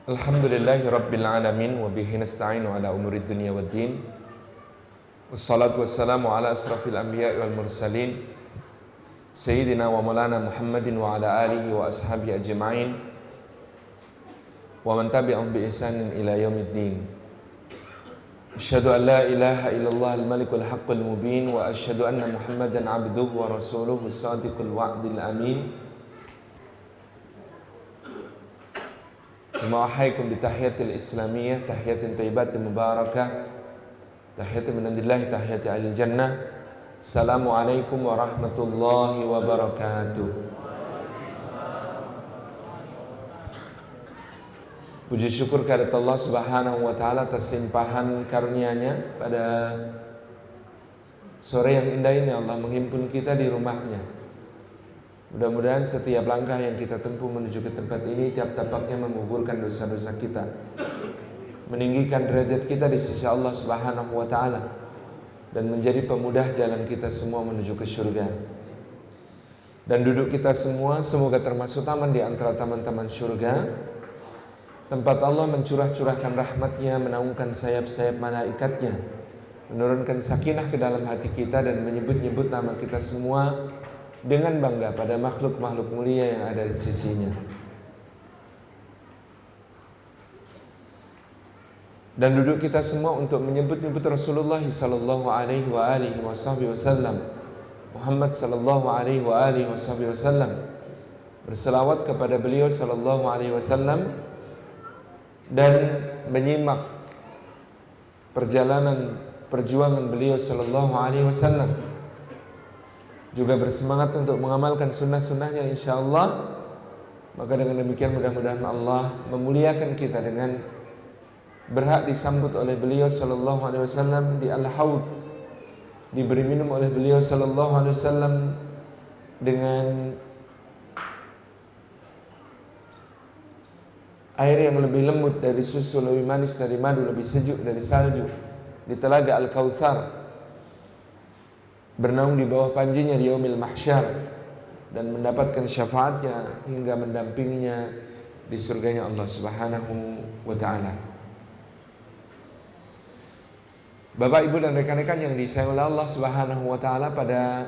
Alhamdulillahi Rabbil Alamin wa bihi nasta'inu ala umurid dunya waddin. Wassalatu wassalamu ala asrafil anbiya'i wal mursalin Sayyidina wa maulana Muhammadin wa ala alihi wa ashabihi ajma'in wa man tabi'ahum bi ihsanin ila yaumiddin. Asyhadu an la ilaha illallah al-malikul haqqul mubin wa asyhadu anna Muhammadan abduhu wa rasuluhu as-sadiqul wa'dil amin. Ma'ahaikum bitahiyatil islamiyah, tahiyatin thayyibatin mubarakah, tahiyatin minandillahi, tahiyati alil jannah. Assalamualaikum warahmatullahi wabarakatuh. Puji syukur kehadirat Allah Subhanahu wa taala atas limpahan karunia-Nya pada sore yang indah ini. Allah menghimpun kita di rumah-Nya. Mudah-mudahan setiap langkah yang kita tempuh menuju ke tempat ini tiap tapaknya menggugurkan dosa-dosa kita, meninggikan derajat kita di sisi Allah Subhanahu wa taala, dan menjadi pemudah jalan kita semua menuju ke surga. Dan duduk kita semua semoga termasuk taman di antara taman-taman surga, tempat Allah mencurah-curahkan rahmat-Nya, menaungkan sayap-sayap malaikatnya, menurunkan sakinah ke dalam hati kita dan menyebut-nyebut nama kita semua dengan bangga pada makhluk-makhluk mulia yang ada di sisinya. Dan duduk kita semua untuk menyebut-nyebut Rasulullah sallallahu alaihi wa alihi wasallam, Muhammad sallallahu alaihi wa alihi wasallam, berselawat kepada beliau sallallahu alaihi wasallam, dan menyimak perjuangan beliau sallallahu alaihi wasallam, juga bersemangat untuk mengamalkan sunnah-sunnahnya insyaallah. Maka dengan demikian mudah-mudahan Allah memuliakan kita dengan berhak disambut oleh beliau sallallahu alaihi wasallam di Al-Haud, diberi minum oleh beliau sallallahu alaihi wasallam dengan air yang lebih lembut dari susu, lebih manis dari madu, lebih sejuk dari salju, di telaga Al-Kautsar, bernaung di bawah panjinya di yaumil mahsyar, dan mendapatkan syafaatnya hingga mendampinginya di surganya Allah Subhanahu wa ta'ala. Bapak, Ibu, dan rekan-rekan yang disayang oleh Allah Subhanahu wa ta'ala, pada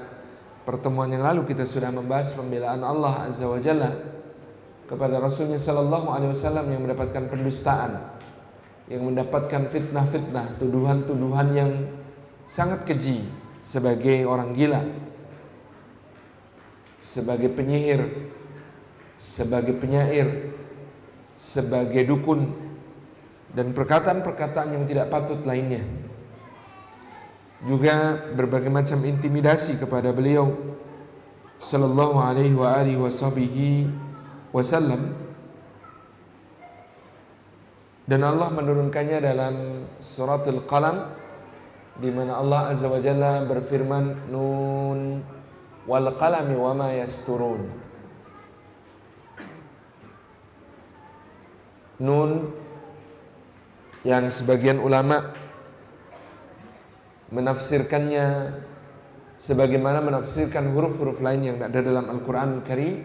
pertemuan yang lalu kita sudah membahas pembelaan Allah Azza wa Jalla kepada Rasulnya sallallahu alaihi wasallam yang mendapatkan pendustaan, yang mendapatkan fitnah-fitnah, tuduhan-tuduhan yang sangat keji, sebagai orang gila, sebagai penyihir, sebagai penyair, sebagai dukun, dan perkataan-perkataan yang tidak patut lainnya. Juga berbagai macam intimidasi kepada beliau sallallahu alaihi wa alihi wasallam. Dan Allah menurunkannya dalam suratul Qalam, di mana Allah Azza wa Jalla berfirman, Nun wal qalami wa ma yasturun. Nun yang sebagian ulama menafsirkannya sebagaimana menafsirkan huruf-huruf lain yang ada dalam Al-Quran Al-Karim,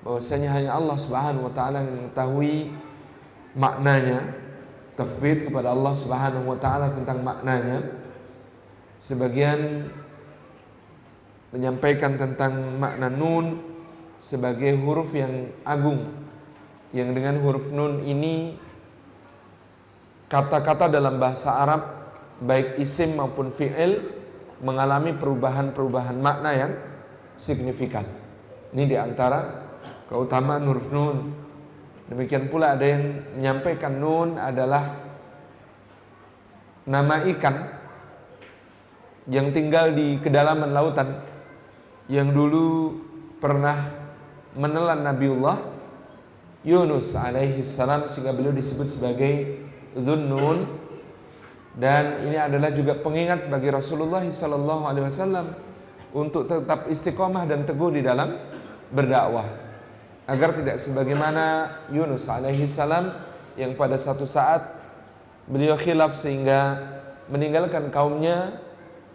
bahwasanya hanya Allah Subhanahu wa ta'ala yang mengetahui maknanya, tafwid kepada Allah Subhanahu wa ta'ala tentang maknanya. Sebagian menyampaikan tentang makna nun sebagai huruf yang agung, yang dengan huruf nun ini kata-kata dalam bahasa Arab baik isim maupun fi'il mengalami perubahan-perubahan makna yang signifikan. Ini diantara keutamaan huruf nun. Demikian pula ada yang menyampaikan nun adalah nama ikan yang tinggal di kedalaman lautan, yang dulu pernah menelan Nabiullah Yunus alaihi salam, sehingga beliau disebut sebagai Dhunnun. Dan ini adalah juga pengingat bagi Rasulullah sallallahu alaihi wasallam untuk tetap istiqomah dan teguh di dalam berdakwah, agar tidak sebagaimana Yunus alaihi salam yang pada satu saat beliau khilaf sehingga meninggalkan kaumnya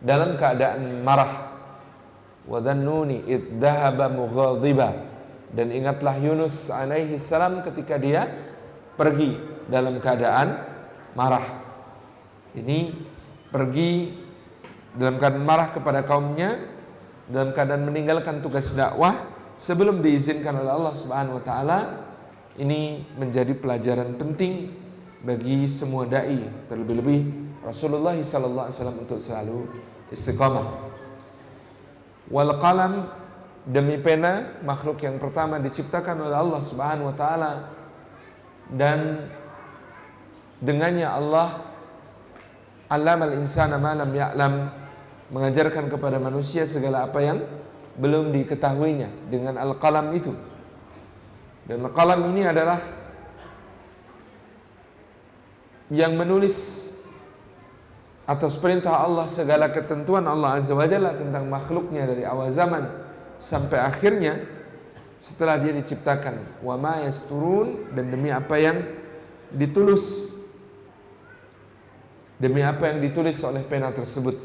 dalam keadaan marah. Wa dhannuni id dhahaba mughadhiba, dan ingatlah Yunus alaihi salam ketika dia pergi dalam keadaan marah. Ini pergi dalam keadaan marah kepada kaumnya, dalam keadaan meninggalkan tugas dakwah sebelum diizinkan oleh Allah Subhanahu wa taala. Ini menjadi pelajaran penting bagi semua dai, terlebih-lebih Rasulullah sallallahu alaihi wasallam untuk selalu istiqamah. Wal qalam, demi pena, makhluk yang pertama diciptakan oleh Allah Subhanahu wa taala, dan dengannya Allah allamal insana ma lam ya'lam, mengajarkan kepada manusia segala apa yang belum diketahuinya dengan al-qalam itu. Dan al-qalam ini adalah yang menulis atas perintah Allah segala ketentuan Allah Azza wa Jalla tentang makhluknya dari awal zaman sampai akhirnya setelah dia diciptakan. Wa ma yasturun, dan demi apa yang ditulis, demi apa yang ditulis oleh pena tersebut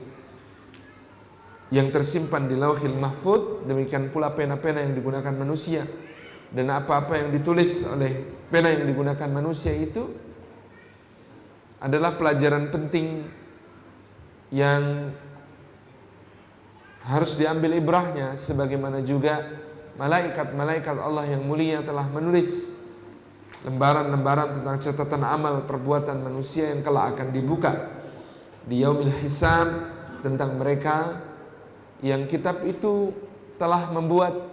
yang tersimpan di Lauhil Mahfuz, demikian pula pena-pena yang digunakan manusia. Dan apa-apa yang ditulis oleh pena yang digunakan manusia itu adalah pelajaran penting yang harus diambil ibrahnya, sebagaimana juga malaikat-malaikat Allah yang mulia telah menulis lembaran-lembaran tentang catatan amal perbuatan manusia yang kelak akan dibuka di yaumil hisab, tentang mereka yang kitab itu telah membuat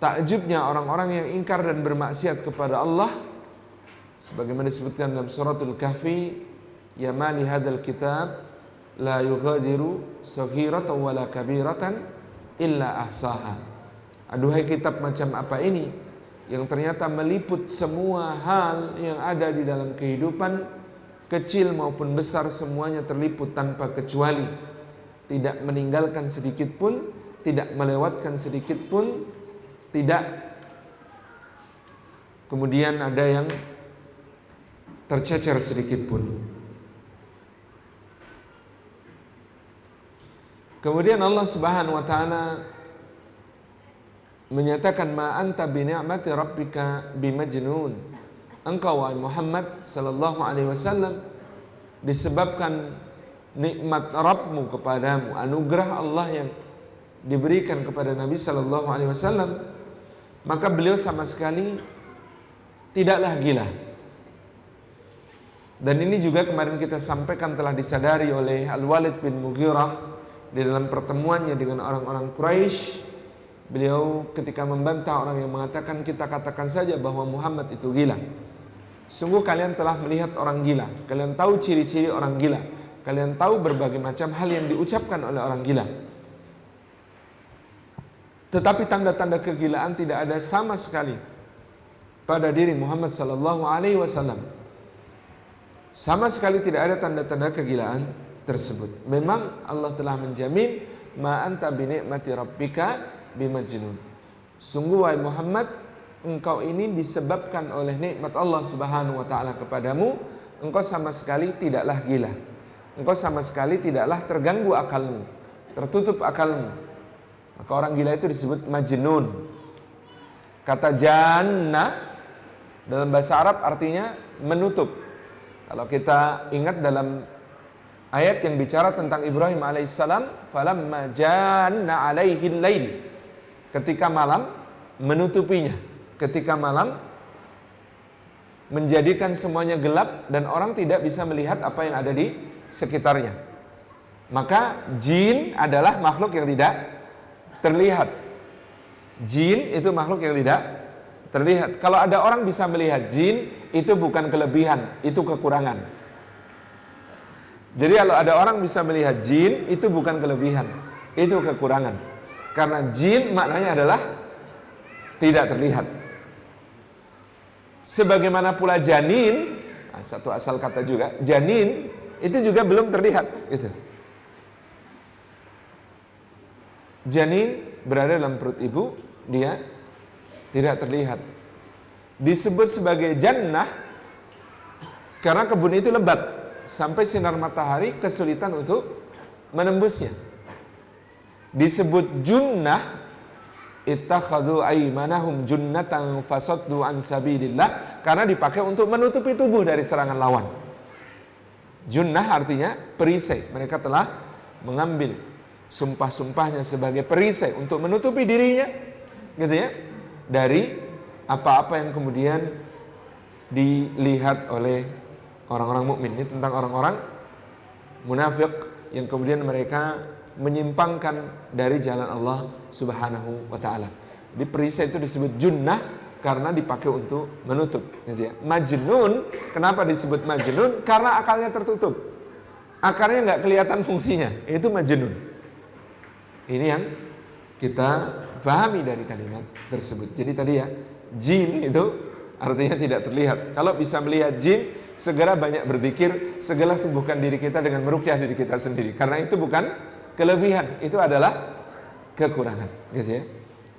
takjubnya orang-orang yang ingkar dan bermaksiat kepada Allah, sebagaimana disebutkan dalam suratul Kahfi, ya mali hadzal kitab la yughadiru saghiratan wala kabiratan illa ahsaha. Aduhai kitab macam apa ini yang ternyata meliput semua hal yang ada di dalam kehidupan, kecil maupun besar, semuanya terliput tanpa kecuali, tidak meninggalkan sedikit pun, tidak melewatkan sedikit pun, tidak kemudian ada yang tercecer sedikit pun. Kemudian Allah Subhanahu wa taala menyatakan, ma anta bi ni'mati rabbika bimajnun. Engkau wahai Muhammad sallallahu alaihi wasallam, disebabkan nikmat Rabbmu kepadamu, anugerah Allah yang diberikan kepada Nabi sallallahu alaihi wasallam, maka beliau sama sekali tidaklah gila. Dan ini juga kemarin kita sampaikan telah disadari oleh Al-Walid bin Mughirah di dalam pertemuannya dengan orang-orang Quraisy. Beliau ketika membantah orang yang mengatakan, kita katakan saja bahwa Muhammad itu gila. Sungguh kalian telah melihat orang gila, kalian tahu ciri-ciri orang gila, kalian tahu berbagai macam hal yang diucapkan oleh orang gila. Tetapi tanda-tanda kegilaan tidak ada sama sekali pada diri Muhammad sallallahu alaihi wasallam. Sama sekali tidak ada tanda-tanda kegilaan tersebut. Memang Allah telah menjamin, ma anta bi ni'mati rabbika bimajnun. Sungguh wahai Muhammad, engkau ini disebabkan oleh nikmat Allah Subhanahu wa taala kepadamu, engkau sama sekali tidaklah gila. Engkau sama sekali tidaklah terganggu akalmu, tertutup akalmu. Maka orang gila itu disebut majnun. Kata janna dalam bahasa Arab artinya menutup. Kalau kita ingat dalam ayat yang bicara tentang Ibrahim alaihissalam, falamma janna alaihil lail, ketika malam menutupinya, ketika malam menjadikan semuanya gelap dan orang tidak bisa melihat apa yang ada di sekitarnya. Maka jin adalah makhluk yang tidak terlihat. Jin itu makhluk yang tidak terlihat. Kalau ada orang bisa melihat jin, itu bukan kelebihan, itu kekurangan. Jadi kalau ada orang bisa melihat jin, itu bukan kelebihan, itu kekurangan. Karena jin maknanya adalah tidak terlihat. Sebagaimana pula janin, satu asal kata juga, janin itu juga belum terlihat. Gitu. Janin berada dalam perut ibu, dia tidak terlihat. Disebut sebagai jannah karena kebun itu lebat, sampai sinar matahari kesulitan untuk menembusnya. Disebut junnah ittakhadhu aymanahum junnatan fasaddu an sabilillah, karena dipakai untuk menutupi tubuh dari serangan lawan. Junnah artinya perisai. Mereka telah mengambil sumpah-sumpahnya sebagai perisai untuk menutupi dirinya, gitu ya, dari apa-apa yang kemudian dilihat oleh orang-orang mukmin. Ini tentang orang-orang munafik yang kemudian mereka menyimpangkan dari jalan Allah Subhanahu wa taala. Jadi perisai itu disebut junnah karena dipakai untuk menutup, gitu ya. Majnun, kenapa disebut majnun? Karena akalnya tertutup. Akarnya nggak kelihatan fungsinya. Itu majnun. Ini yang kita pahami dari kalimat tersebut. Jadi tadi ya, jin itu artinya tidak terlihat. Kalau bisa melihat jin, segera banyak berzikir, segera sembuhkan diri kita dengan meruqyah diri kita sendiri. Karena itu bukan kelebihan, itu adalah kekurangan, gitu ya.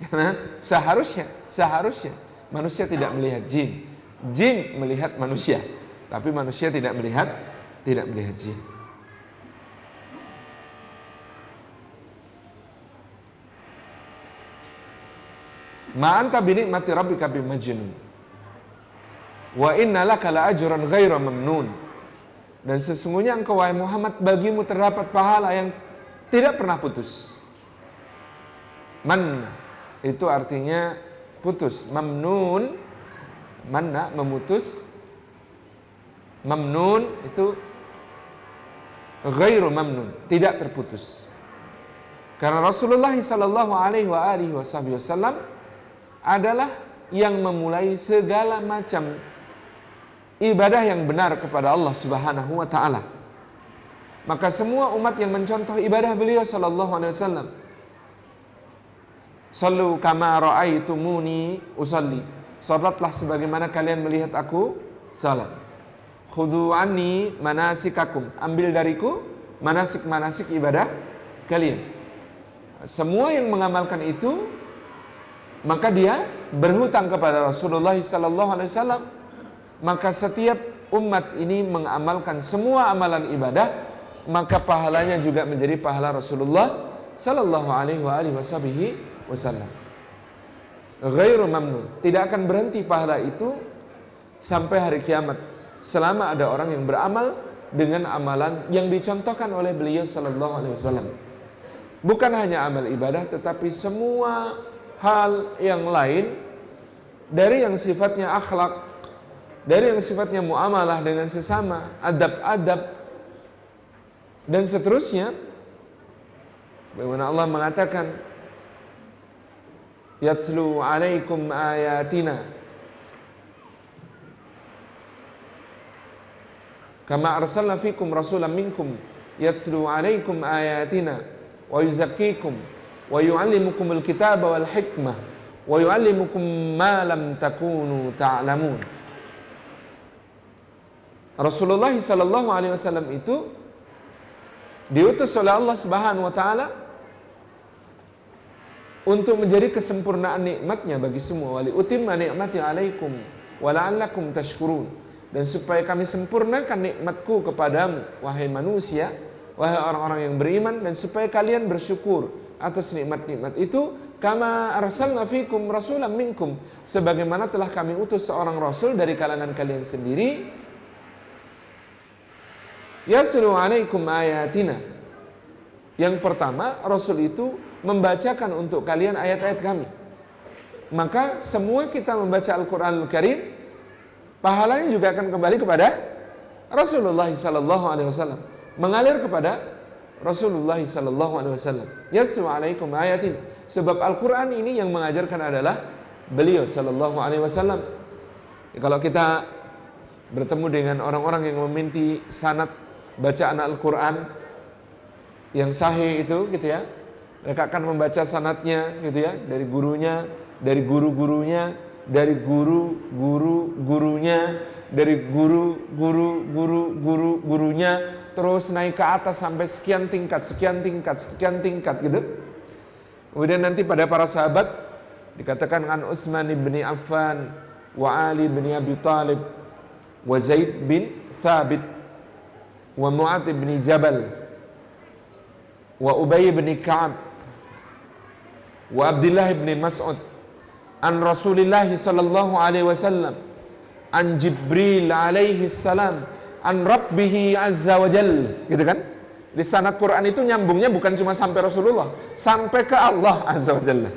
Karena seharusnya manusia tidak melihat jin. Jin melihat manusia, tapi manusia tidak melihat jin. Ma anta bi ni'mati rabbika bimajnun. Wa inna laka la ajran ghaira mamnun. Dan sesungguhnya engkau wahai Muhammad, bagimu terdapat pahala yang tidak pernah putus. Man itu artinya putus. Mamnun, manna memutus. Mamnun itu ghairu mamnun, tidak terputus. Karena Rasulullah sallallahu alaihi wasallam adalah yang memulai segala macam ibadah yang benar kepada Allah Subhanahu wa taala. Maka semua umat yang mencontoh ibadah beliau sallallahu alaihi wasallam, sallu kama raaitumuni usalli, salatlah sebagaimana kalian melihat aku salat. Khudhu anni manasikakum, ambil dariku manasik-manasik ibadah kalian. Semua yang mengamalkan itu, maka dia berhutang kepada Rasulullah sallallahu alaihi wasallam. Maka setiap umat ini mengamalkan semua amalan ibadah, maka pahalanya juga menjadi pahala Rasulullah sallallahu alaihi wasallam. Ghairu mamnun, tidak akan berhenti pahala itu sampai hari kiamat, selama ada orang yang beramal dengan amalan yang dicontohkan oleh beliau sallallahu alaihi wasallam. Bukan hanya amal ibadah, tetapi semua hal yang lain, dari yang sifatnya akhlak, dari yang sifatnya muamalah dengan sesama, adab-adab, dan seterusnya. Bagaimana Allah mengatakan, yatlu alaikum ayatina kama arsalna fikum rasulan minkum yatlu alaikum ayatina wa yuzakkikum wa yu'allimukumul kitaba wal hikmah wa yu'allimukum ma lam takunu ta'lamun. Rasulullah sallallahu alaihi wasallam itu diutus oleh Allah Subhanahu wa taala untuk menjadi kesempurnaan nikmatnya bagi semua. Wali utimma ni'mati alaikum wa la'allakum tashkurun. Dan supaya kami sempurnakan nikmatku kepadamu wahai manusia, wahai orang-orang yang beriman, dan supaya kalian bersyukur atas nikmat-nikmat itu. Kama arsalna fikum rasulan minkum, sebagaimana telah kami utus seorang rasul dari kalangan kalian sendiri. Yaslu alaikum ayatina. Yang pertama, Rasul itu membacakan untuk kalian ayat-ayat kami. Maka semua kita membaca Al-Quranul Karim, pahalanya juga akan kembali kepada Rasulullah sallallahu alaihi wasallam, mengalir kepada Rasulullah sallallahu alaihi wasallam. Yaslu alaikum ayatin. Sebab Al-Quran ini yang mengajarkan adalah beliau sallallahu alaihi wasallam. Kalau kita bertemu dengan orang-orang yang meminti sanad bacaan Al-Quran yang sahih itu, gitu ya, mereka akan membaca sanadnya, gitu ya, dari gurunya, dari guru-gurunya, dari guru-guru-gurunya, dari guru-guru-guru-gurunya, terus naik ke atas sampai sekian tingkat, gitu. Kemudian nanti pada para sahabat dikatakan an Utsman bin Affan wa Ali bin Abi Thalib wa Zaid bin Thabit wa Mu'adz bin Jabal wa Ubay bin Ka'ab wa Abdullah bin Mas'ud an Rasulillah sallallahu alaihi wasallam an Jibril alaihi salam an Rabbih azza wa jalla, gitu kan? Di sanad Quran itu nyambungnya bukan cuma sampai Rasulullah, sampai ke Allah azza wa jalla.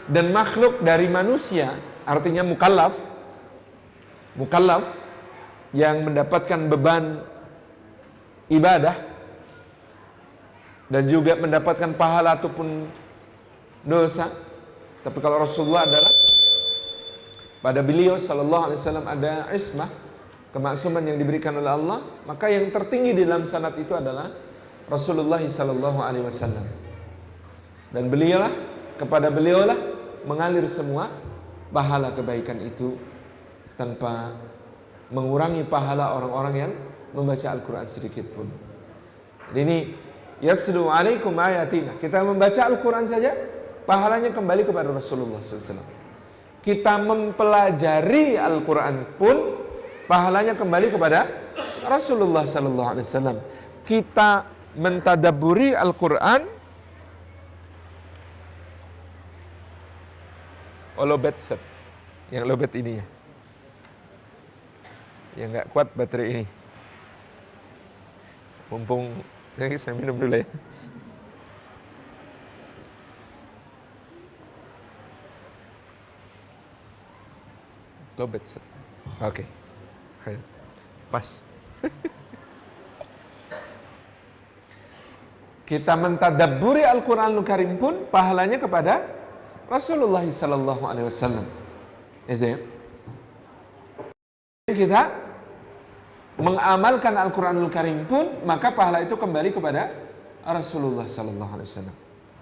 Dan makhluk dari manusia, artinya mukallaf yang mendapatkan beban ibadah dan juga mendapatkan pahala ataupun dosa. Tapi kalau Rasulullah adalah, pada beliau sallallahu alaihi wasallam ada ismah, kemaksuman yang diberikan oleh Allah, maka yang tertinggi di dalam sanad itu adalah Rasulullah sallallahu alaihi wasallam. Dan kepada beliaulah mengalir semua pahala kebaikan itu tanpa mengurangi pahala orang-orang yang membaca Al-Quran sedikit pun. Jadi ini yaslu alaikum ayatina, kita membaca Al-Quran saja pahalanya kembali kepada Rasulullah SAW. Kita mempelajari Al-Quran pun pahalanya kembali kepada Rasulullah SAW. Kita mentadabburi Al-Quran, lowbat set, yang lowbat ini ya, yang nggak kuat baterai ini. Mumpung saya minum dulu ya. Lowbat set. Oke. Pas. Kita mentadabburi Al-Quranul Karim pun pahalanya kepada Rasulullah sallallahu alaihi wasallam. Itu ya. Kita mengamalkan Al-Quranul Karim pun maka pahala itu kembali kepada Rasulullah sallallahu alaihi wasallam.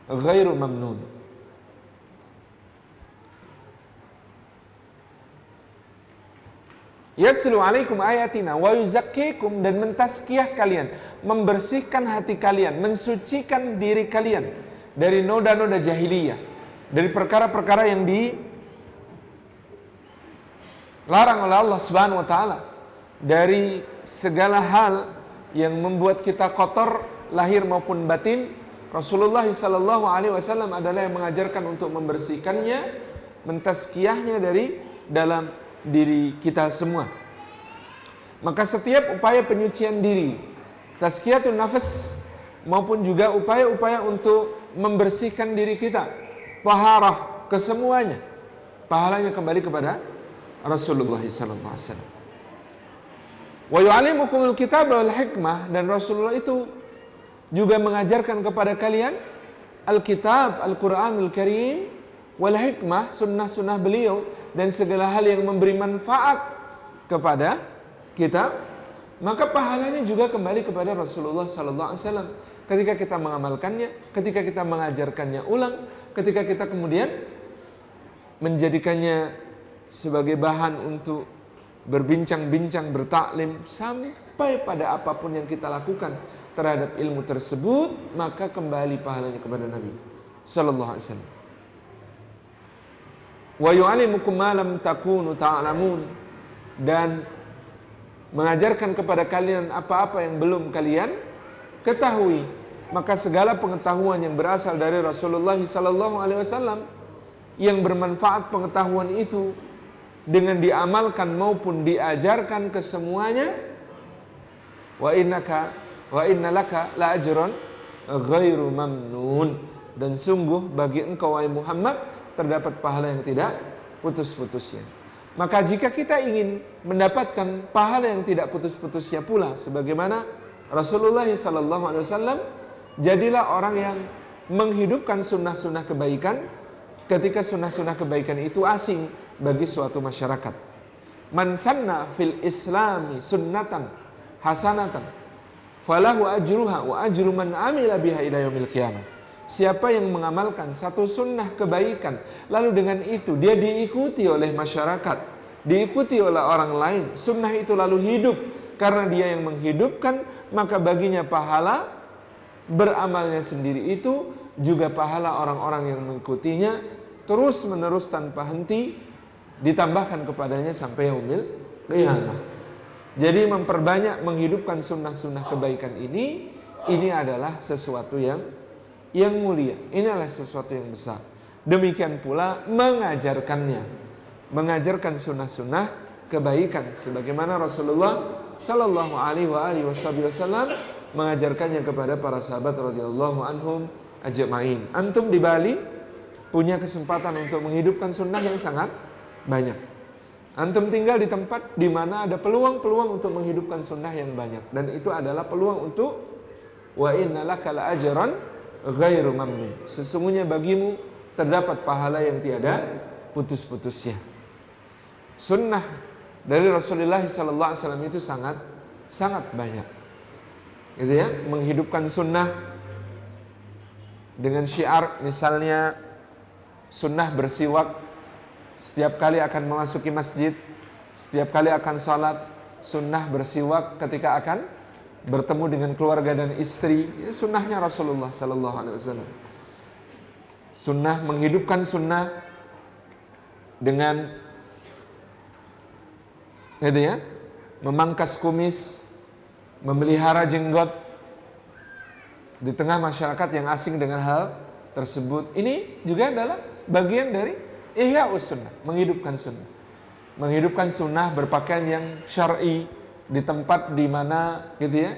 Ghairu mamnun. Yaslu alaikum ayatina wa yuzakkikum, dan mentazkiyah kalian, membersihkan hati kalian, mensucikan diri kalian dari noda-noda jahiliyah, dari perkara-perkara yang dilarang oleh Allah Subhanahu wa taala, dari segala hal yang membuat kita kotor lahir maupun batin. Rasulullah sallallahu alaihi wasallam adalah yang mengajarkan untuk membersihkannya, mentazkiyahnya dari dalam diri kita semua. Maka setiap upaya penyucian diri, tazkiyatun nafas, maupun juga upaya-upaya untuk membersihkan diri kita, taharah, kesemuanya, pahalanya kembali kepada Rasulullah sallallahu alaihi wasallam. Wa yu'allimukumul kitaba wal hikmah, dan Rasulullah itu juga mengajarkan kepada kalian Alkitab, Al-Quranul Karim, wal hikmah, sunnah-sunnah beliau, dan segala hal yang memberi manfaat kepada kita, maka pahalanya juga kembali kepada Rasulullah sallallahu alaihi wasallam. Ketika kita mengamalkannya, ketika kita mengajarkannya ulang, ketika kita kemudian menjadikannya sebagai bahan untuk berbincang-bincang, bertaklim, sampai pada apapun yang kita lakukan terhadap ilmu tersebut, maka kembali pahalanya kepada Nabi sallallahu alaihi wasallam. Wa yu'allimukum ma lam takunu ta'lamun, dan mengajarkan kepada kalian apa-apa yang belum kalian ketahui. Maka segala pengetahuan yang berasal dari Rasulullah sallallahu alaihi wasallam yang bermanfaat, pengetahuan itu dengan diamalkan maupun diajarkan ke semuanya, wa inna laka la ajran ghairu mamnun, dan sungguh bagi engkau wahai Muhammad terdapat pahala yang tidak putus-putusnya. Maka jika kita ingin mendapatkan pahala yang tidak putus-putusnya pula, sebagaimana Rasulullah sallallahu alaihi wasallam, jadilah orang yang menghidupkan sunnah-sunnah kebaikan ketika sunnah-sunnah kebaikan itu asing bagi suatu masyarakat. Man sanna fil islami sunnatan hasanatan falahu ajruha wa ajru man amila biha ila yaumil qiyamah. Siapa yang mengamalkan satu sunnah kebaikan, lalu dengan itu dia diikuti oleh masyarakat, diikuti oleh orang lain, sunnah itu lalu hidup karena dia yang menghidupkan, maka baginya pahala beramalnya sendiri itu, juga pahala orang-orang yang mengikutinya terus menerus tanpa henti ditambahkan kepadanya sampai yaumil qiyamah. Jadi memperbanyak menghidupkan sunnah-sunnah kebaikan ini adalah sesuatu yang yang mulia. Ini adalah sesuatu yang besar. Demikian pula mengajarkannya, mengajarkan sunnah-sunnah kebaikan, sebagaimana Rasulullah Sallallahu Alaihi Wasallam mengajarkannya kepada para sahabat radhiyallahu anhum ajma'in. Antum di Bali punya kesempatan untuk menghidupkan sunnah yang sangat banyak. Antum tinggal di tempat di mana ada peluang-peluang untuk menghidupkan sunnah yang banyak, dan itu adalah peluang untuk wa innalaka la ajran ghairu mamnun. Sesungguhnya bagimu terdapat pahala yang tiada putus-putusnya. Sunnah dari Rasulullah SAW itu sangat banyak, gitu ya. Menghidupkan sunnah dengan syiar, misalnya sunnah bersiwak setiap kali akan memasuki masjid, setiap kali akan sholat. Sunnah bersiwak ketika akan bertemu dengan keluarga dan istri. Ini sunnahnya Rasulullah SAW. Sunnah, menghidupkan sunnah dengan gitu ya, memangkas kumis, memelihara jenggot di tengah masyarakat yang asing dengan hal tersebut. Ini juga adalah bagian dari ihya'us sunnah, menghidupkan sunnah. Menghidupkan sunnah berpakaian yang syar'i di tempat di mana gitu ya,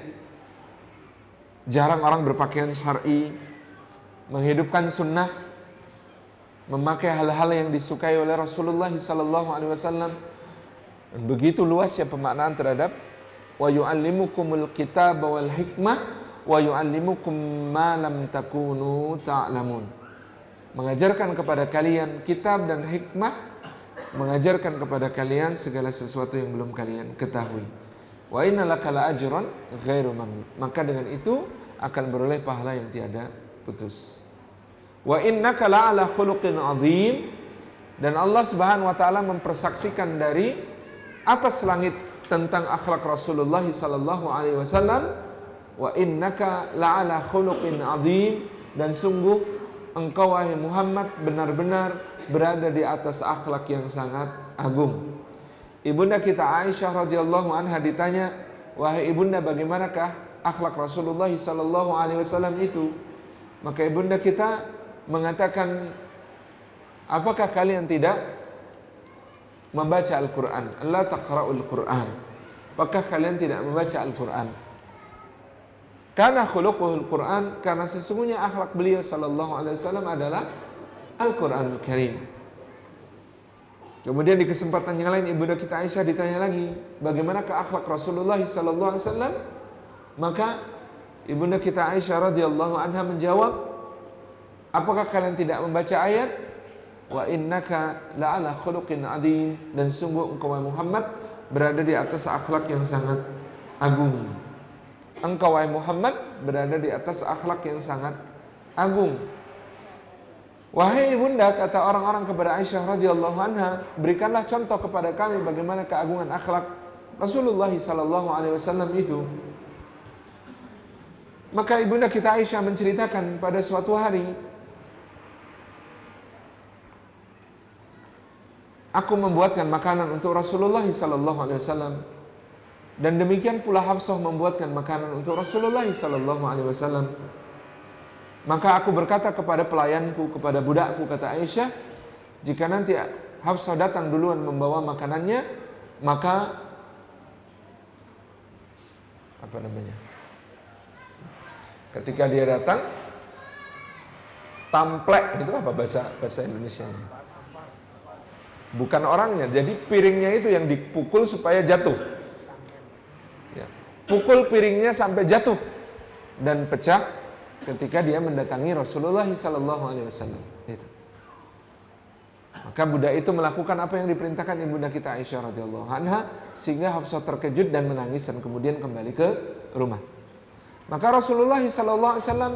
jarang orang berpakaian syar'i. Menghidupkan sunnah, memakai hal-hal yang disukai oleh Rasulullah SAW. Begitu luas ya pemaknaan terhadap wa yu'allimukumul kitab wal hikmah wa yu'allimukum ma lam takunu ta'lamun. Mengajarkan kepada kalian kitab dan hikmah, mengajarkan kepada kalian segala sesuatu yang belum kalian ketahui. Wa innalaka la ajran ghairu mamnun. Maka dengan itu akan beroleh pahala yang tiada putus. Wa innaka la ala khuluqin azim. Dan Allah Subhanahu wa taala mempersaksikan dari atas langit tentang akhlak Rasulullah sallallahu alaihi wasallam, wa innaka la ala khuluqin azim, dan sungguh engkau wahai Muhammad benar-benar berada di atas akhlak yang sangat agung. Ibunda kita Aisyah radhiyallahu anha ditanya, wahai ibunda, bagaimanakah akhlak Rasulullah sallallahu alaihi wasallam itu? Maka ibunda kita mengatakan, apakah kalian tidak membaca Al-Quran? Allah taqra'ul Quran. Apakah kalian tidak membaca Al-Quran? Karena khuluquhul Quran, karena sesungguhnya akhlak beliau sallallahu alaihi wasallam adalah Al-Quranul Karim. Kemudian di kesempatan yang lain ibunda kita Aisyah ditanya lagi, bagaimanakah akhlak Rasulullah sallallahu alaihi wasallam? Maka ibunda kita Aisyah radhiyallahu anha menjawab, apakah kalian tidak membaca ayat wa innaka la'ala khuluqin adzim, dan sungguh engkau Muhammad berada di atas akhlak yang sangat agung. Engkau wahai Muhammad berada di atas akhlak yang sangat agung. Wahai ibunda, kata orang-orang kepada Aisyah radhiyallahu anha, berikanlah contoh kepada kami bagaimana keagungan akhlak Rasulullah sallallahu alaihi wasallam itu. Maka ibunda kita Aisyah menceritakan pada suatu hari, aku membuatkan makanan untuk Rasulullah sallallahu alaihi wasallam, dan demikian pula Hafsah membuatkan makanan untuk Rasulullah sallallahu alaihi wasallam. Maka aku berkata kepada pelayanku, kepada budakku, kata Aisyah, jika nanti Hafsah datang duluan membawa makanannya, maka ketika dia datang, tamplek, itu apa bahasa Indonesianya? Bukan orangnya, jadi piringnya itu yang dipukul supaya jatuh. Ya. Pukul piringnya sampai jatuh dan pecah ketika dia mendatangi Rasulullah sallallahu alaihi wasallam. Itu. Maka budak itu melakukan apa yang diperintahkan ibunda kita Aisyah radhiyallahu anha, sehingga Hafsah terkejut dan menangis dan kemudian kembali ke rumah. Maka Rasulullah sallallahu alaihi wasallam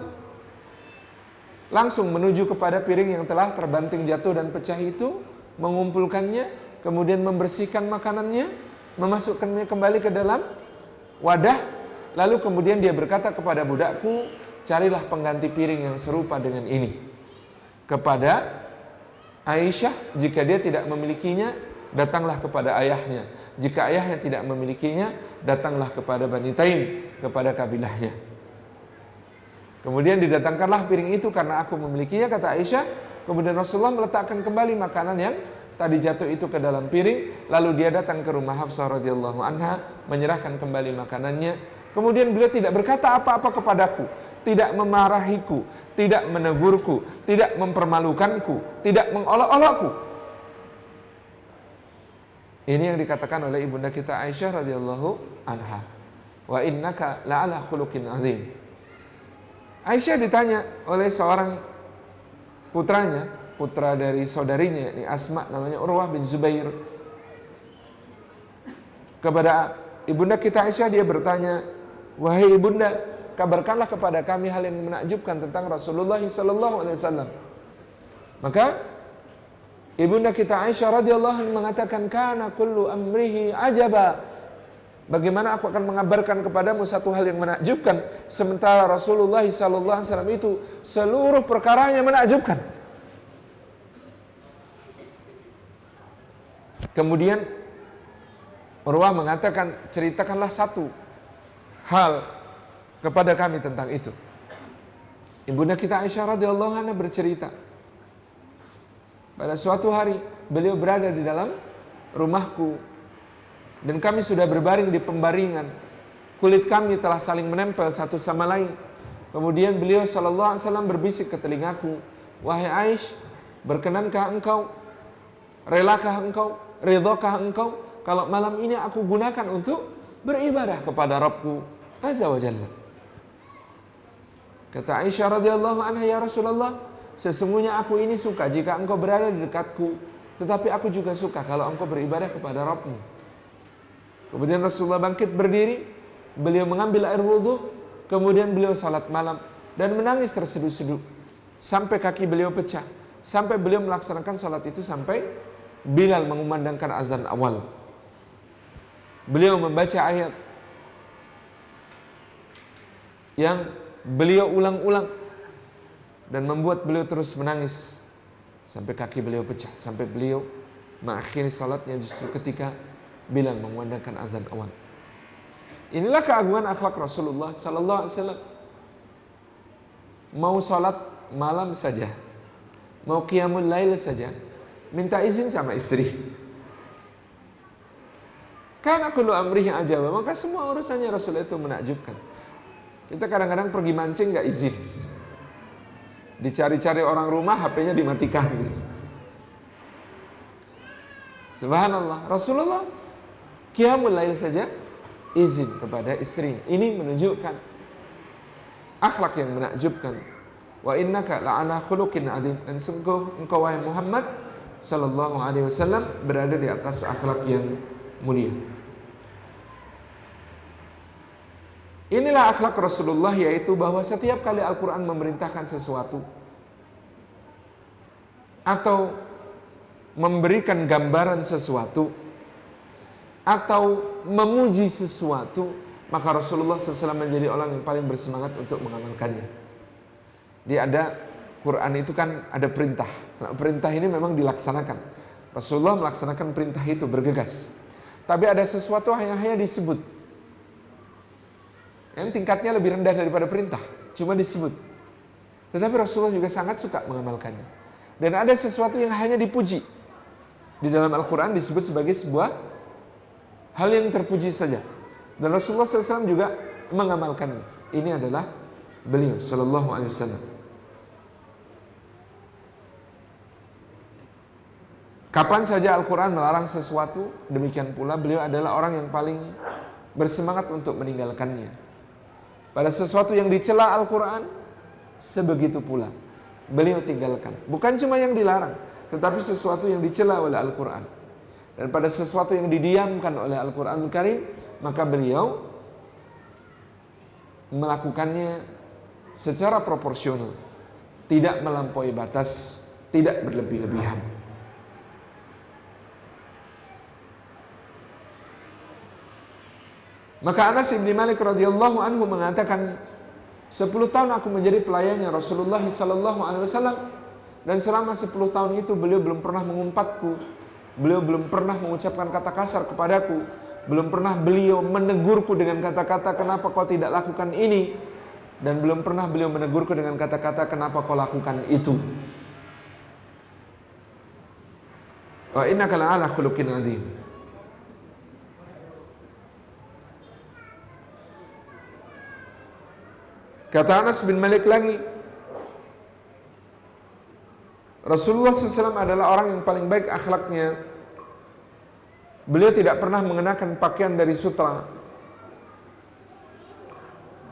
langsung menuju kepada piring yang telah terbanting jatuh dan pecah itu, mengumpulkannya, kemudian membersihkan makanannya, memasukkannya kembali ke dalam wadah, lalu kemudian dia berkata kepada budakku, carilah pengganti piring yang serupa dengan ini kepada Aisyah. Jika dia tidak memilikinya, datanglah kepada ayahnya. Jika ayahnya tidak memilikinya, datanglah kepada Bani Taim, kepada kabilahnya. Kemudian didatangkanlah piring itu karena aku memilikinya, kata Aisyah. Kemudian Rasulullah meletakkan kembali makanan yang tadi jatuh itu ke dalam piring. Lalu dia datang ke rumah Hafsah radhiyallahu anha, menyerahkan kembali makanannya. Kemudian beliau tidak berkata apa-apa kepadaku, tidak memarahiku, tidak menegurku, tidak mempermalukanku, tidak mengolok-olokku. Ini yang dikatakan oleh ibunda kita Aisyah radhiyallahu anha. Wa innaka la'ala khuluqin 'adzim. Aisyah ditanya oleh seorang putranya, putra dari saudarinya, ini Asma, namanya Urwah bin Zubair. Kepada ibunda kita Aisyah dia bertanya, wahai ibunda, kabarkanlah kepada kami hal yang menakjubkan tentang Rasulullah sallallahu alaihi wasallam. Maka ibunda kita Aisyah radhiyallahu anha mengatakan, kana kullu amrihi ajaba. Bagaimana aku akan mengabarkan kepadamu satu hal yang menakjubkan, sementara Rasulullah sallallahu alaihi wasallam itu seluruh perkaranya menakjubkan. Kemudian Urwah mengatakan, ceritakanlah satu hal kepada kami tentang itu. Ibunda kita Aisyah radhiyallahu anha bercerita, pada suatu hari beliau berada di dalam rumahku dan kami sudah berbaring di pembaringan. Kulit kami telah saling menempel satu sama lain. Kemudian beliau sallallahu alaihi wasallam berbisik ke telingaku, wahai Aisyah, berkenankah engkau, relakah engkau, ridhakah engkau kalau malam ini aku gunakan untuk beribadah kepada Rabbku azza wa jalla. Kata Aisyah radhiyallahu anha, ya Rasulullah, sesungguhnya aku ini suka jika engkau berada di dekatku, tetapi aku juga suka kalau engkau beribadah kepada Rabbmu. Kemudian Rasulullah bangkit berdiri, beliau mengambil air wudhu, kemudian beliau salat malam dan menangis terseduh-seduh sampai kaki beliau pecah, sampai beliau melaksanakan salat itu sampai Bilal mengumandangkan azan awal. Beliau membaca ayat yang beliau ulang-ulang dan membuat beliau terus menangis sampai kaki beliau pecah, sampai beliau mengakhiri salatnya justru ketika Bilal mengumandangkan azan awal. Inilah keagungan akhlak Rasulullah sallallahu alaihi wasallam. Mau salat malam saja, mau qiyamul lail saja, minta izin sama istri. Karena kullu amrihi ajaba, maka semua urusannya Rasulullah itu menakjubkan. Kita kadang-kadang pergi mancing nggak izin, dicari-cari orang rumah, HP-nya dimatikan. Subhanallah, Rasulullah qiyamul lail saja izin kepada istri. Ini menunjukkan akhlak yang menakjubkan. Wa innaka la'ala khuluqin 'adzim. Dan sungguh engkau wahai Muhammad sallallahu alaihi wasallam berada di atas akhlak yang mulia. Inilah akhlak Rasulullah, yaitu bahwa setiap kali Al-Quran memerintahkan sesuatu atau memberikan gambaran sesuatu atau memuji sesuatu, maka Rasulullah SAW menjadi orang yang paling bersemangat untuk mengamalkannya. Dia ada Quran itu kan ada perintah. Nah, perintah ini memang dilaksanakan. Rasulullah melaksanakan perintah itu bergegas. Tapi ada sesuatu yang hanya disebut, yang tingkatnya lebih rendah daripada perintah, cuma disebut. Tetapi Rasulullah juga sangat suka mengamalkannya. Dan ada sesuatu yang hanya dipuji. Di dalam Al-Quran disebut sebagai sebuah hal yang terpuji saja. Dan Rasulullah SAW juga mengamalkannya. Ini adalah beliau Sallallahu Alaihi Wasallam. Kapan saja Al-Quran melarang sesuatu, demikian pula beliau adalah orang yang paling bersemangat untuk meninggalkannya. Pada sesuatu yang dicela Al-Quran, sebegitu pula beliau tinggalkan. Bukan cuma yang dilarang, tetapi sesuatu yang dicela oleh Al-Quran. Dan pada sesuatu yang didiamkan oleh Al-Quran Karim, maka beliau melakukannya secara proporsional, tidak melampaui batas, tidak berlebih-lebihan. Maka Anas bin Malik radhiyallahu anhu mengatakan, 10 tahun aku menjadi pelayannya Rasulullah sallallahu alaihi wasallam, dan selama 10 tahun itu beliau belum pernah mengumpatku, beliau belum pernah mengucapkan kata kasar kepadaku, belum pernah beliau menegurku dengan kata-kata kenapa kau tidak lakukan ini. Dan belum pernah beliau menegurku dengan kata-kata kenapa kau lakukan itu. Wa innaka la'ala khuluqin 'adzim. Kata Anas bin Malik lagi, Rasulullah SAW adalah orang yang paling baik akhlaknya. Beliau tidak pernah mengenakan pakaian dari sutra,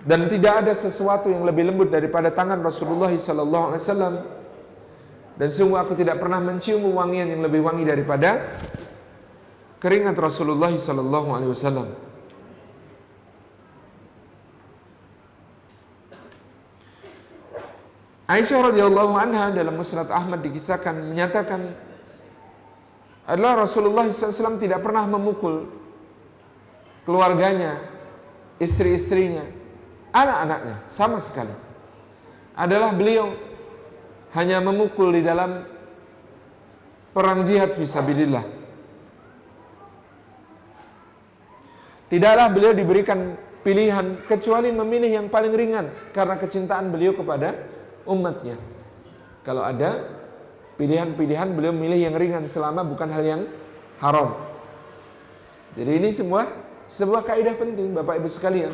dan tidak ada sesuatu yang lebih lembut daripada tangan Rasulullah SAW. Dan sungguh aku tidak pernah mencium wangian yang lebih wangi daripada keringat Rasulullah SAW. Aisyah radhiyallahu anha dalam Musnad Ahmad dikisahkan menyatakan adalah Rasulullah SAW tidak pernah memukul keluarganya, istri-istrinya, anak-anaknya sama sekali. Adalah beliau hanya memukul di dalam perang jihad fisabilillah. Tidaklah beliau diberikan pilihan kecuali memilih yang paling ringan karena kecintaan beliau kepada umatnya. Kalau ada pilihan-pilihan, beliau milih yang ringan selama bukan hal yang haram. Jadi ini sebuah kaidah penting Bapak Ibu sekalian.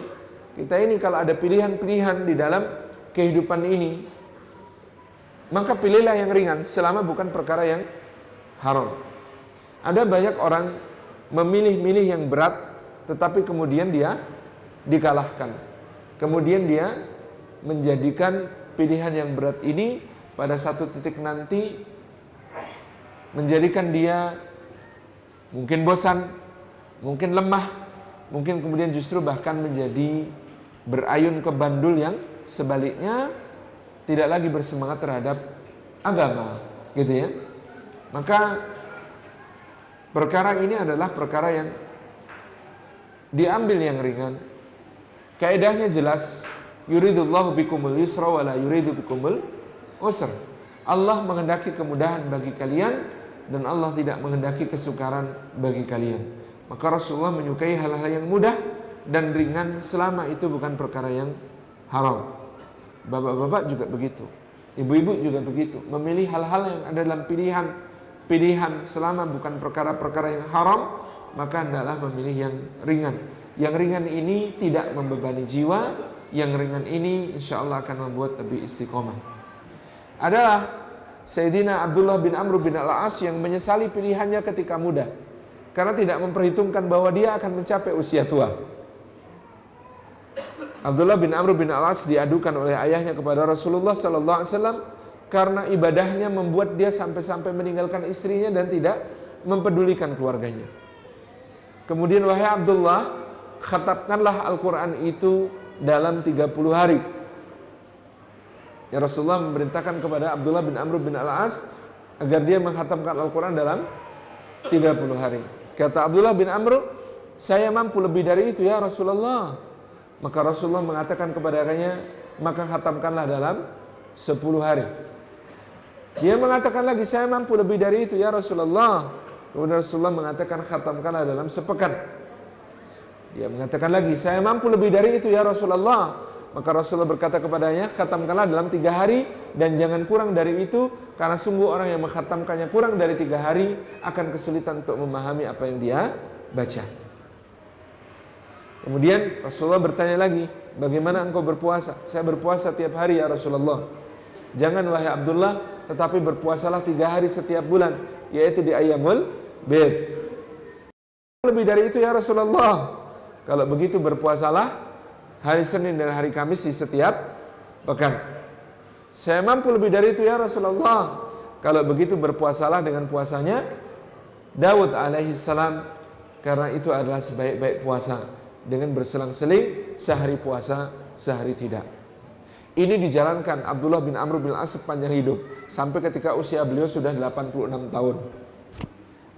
Kita ini kalau ada pilihan-pilihan di dalam kehidupan ini, maka pilihlah yang ringan selama bukan perkara yang haram. Ada banyak orang memilih-milih yang berat, tetapi kemudian dia dikalahkan. Kemudian dia menjadikan pilihan yang berat ini pada satu titik nanti menjadikan dia mungkin bosan, mungkin lemah, mungkin kemudian justru bahkan menjadi berayun ke bandul yang sebaliknya tidak lagi bersemangat terhadap agama, gitu ya. Maka perkara ini adalah perkara yang diambil yang ringan. Kaidahnya jelas, yuridullahu bikumul yusra wa la yuridu bikumul usra. Allah menghendaki kemudahan bagi kalian dan Allah tidak menghendaki kesukaran bagi kalian. Maka Rasulullah menyukai hal-hal yang mudah dan ringan selama itu bukan perkara yang haram. Bapak-bapak juga begitu, ibu-ibu juga begitu, memilih hal-hal yang ada dalam pilihan selama bukan perkara-perkara yang haram, maka hendaklah memilih yang ringan. Yang ringan ini tidak membebani jiwa, yang ringan ini insya Allah akan membuat lebih istiqomah. Adalah Sayyidina Abdullah bin Amr bin Al-As yang menyesali pilihannya ketika muda, karena tidak memperhitungkan bahwa dia akan mencapai usia tua. Abdullah bin Amr bin Al-As diadukan oleh ayahnya kepada Rasulullah SAW karena ibadahnya membuat dia sampai-sampai meninggalkan istrinya dan tidak mempedulikan keluarganya. Kemudian, wahai Abdullah, khatamkanlah Al-Quran itu dalam 30 hari. Ya, Rasulullah memerintahkan kepada Abdullah bin Amr bin Al-As agar dia menghatamkan Al-Quran dalam 30 hari. Kata Abdullah bin Amr, saya mampu lebih dari itu ya Rasulullah. Maka Rasulullah mengatakan kepadanya, maka khatamkanlah dalam 10 hari. Dia mengatakan lagi, saya mampu lebih dari itu ya Rasulullah. Kemudian Rasulullah mengatakan, khatamkanlah dalam sepekan. Dia mengatakan lagi, saya mampu lebih dari itu ya Rasulullah. Maka Rasulullah berkata kepadanya, khatamkanlah dalam 3 hari dan jangan kurang dari itu, karena sungguh orang yang menghatamkannya kurang dari 3 hari akan kesulitan untuk memahami apa yang dia baca. Kemudian Rasulullah bertanya lagi, bagaimana engkau berpuasa? Saya berpuasa tiap hari ya Rasulullah. Jangan wahai Abdullah, tetapi berpuasalah 3 hari setiap bulan, yaitu di Ayyamul Bid. Lebih dari itu ya Rasulullah. Kalau begitu berpuasalah hari Senin dan hari Kamis di setiap pekan. Saya mampu lebih dari itu ya Rasulullah. Kalau begitu berpuasalah dengan puasanya Daud alaihissalam, karena itu adalah sebaik-baik puasa, dengan berselang-seling sehari puasa, sehari tidak. Ini dijalankan Abdullah bin Amr bin Al-As sepanjang hidup, sampai ketika usia beliau sudah 86 tahun.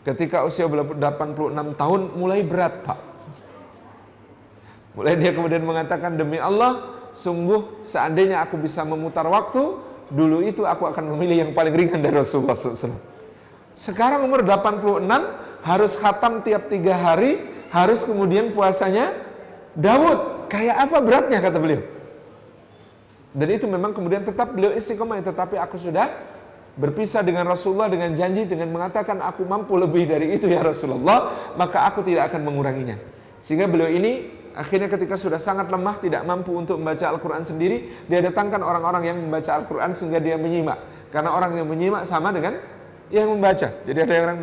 Ketika usia 86 tahun mulai berat, Pak. Mulai dia kemudian mengatakan, demi Allah, sungguh seandainya aku bisa memutar waktu, dulu itu aku akan memilih yang paling ringan dari Rasulullah SAW. Sekarang umur 86, harus khatam tiap 3 hari, harus kemudian puasanya Daud. Kayak apa beratnya, kata beliau. Dan itu memang kemudian tetap beliau istiqomah, tetapi aku sudah berpisah dengan Rasulullah dengan janji, dengan mengatakan aku mampu lebih dari itu ya Rasulullah, maka aku tidak akan menguranginya. Sehingga beliau ini akhirnya ketika sudah sangat lemah, tidak mampu untuk membaca Al-Quran sendiri, dia datangkan orang-orang yang membaca Al-Quran sehingga dia menyimak. Karena orang yang menyimak sama dengan yang membaca. Jadi ada orang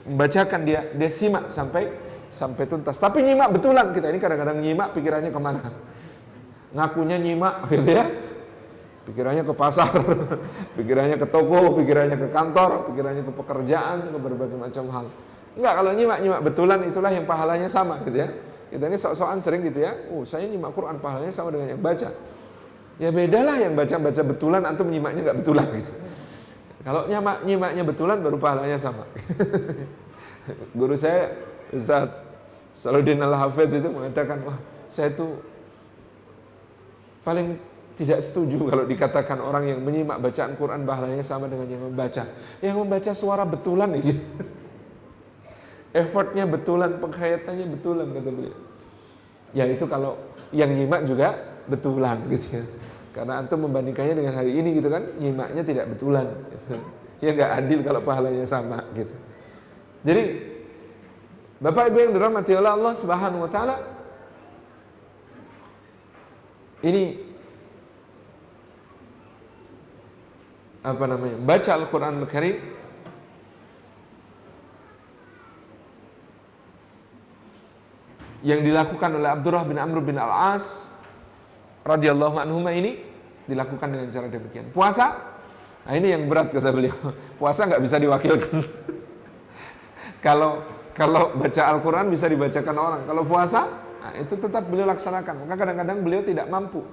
membacakan, dia simak sampai tuntas. Tapi nyimak betulan. Kita ini kadang-kadang nyimak pikirannya kemana? Ngakunya nyimak gitu ya. Pikirannya ke pasar, pikirannya ke toko, pikirannya ke kantor, pikirannya ke pekerjaan, ke berbagai macam hal. Enggak, kalau nyimak betulan itulah yang pahalanya sama gitu ya. Kita ini sok-sokan sering gitu ya. Saya nyimak Quran pahalanya sama dengan yang baca. Ya bedalah yang baca betulan, antum nyimaknya enggak betulan gitu. Kalau nyimaknya betulan baru pahalanya sama. Guru saya Ustaz Salahuddin Al-Hafidh itu mengatakan, wah saya tuh paling tidak setuju kalau dikatakan orang yang menyimak bacaan Quran pahalanya sama dengan yang membaca. Yang membaca suara betulan gitu. Effortnya betulan, penghayatannya betulan kata beliau. Ya itu kalau yang nyimak juga betulan gitu ya. Karena antum membandingkannya dengan hari ini gitu kan, nyimaknya tidak betulan gitu. Ya nggak adil kalau pahalanya sama gitu. Jadi Bapak Ibu yang dirahmati oleh Allah Subhanahu wa taala, ini baca Al-Quran Al-Karim yang dilakukan oleh Abdullah bin Amr bin Al-As radhiyallahu anhuma ini dilakukan dengan cara demikian. Puasa, nah ini yang berat kata beliau. Puasa nggak bisa diwakilkan. Kalau baca Al-Quran bisa dibacakan orang. Kalau puasa, nah itu tetap beliau laksanakan. Maka kadang-kadang beliau tidak mampu,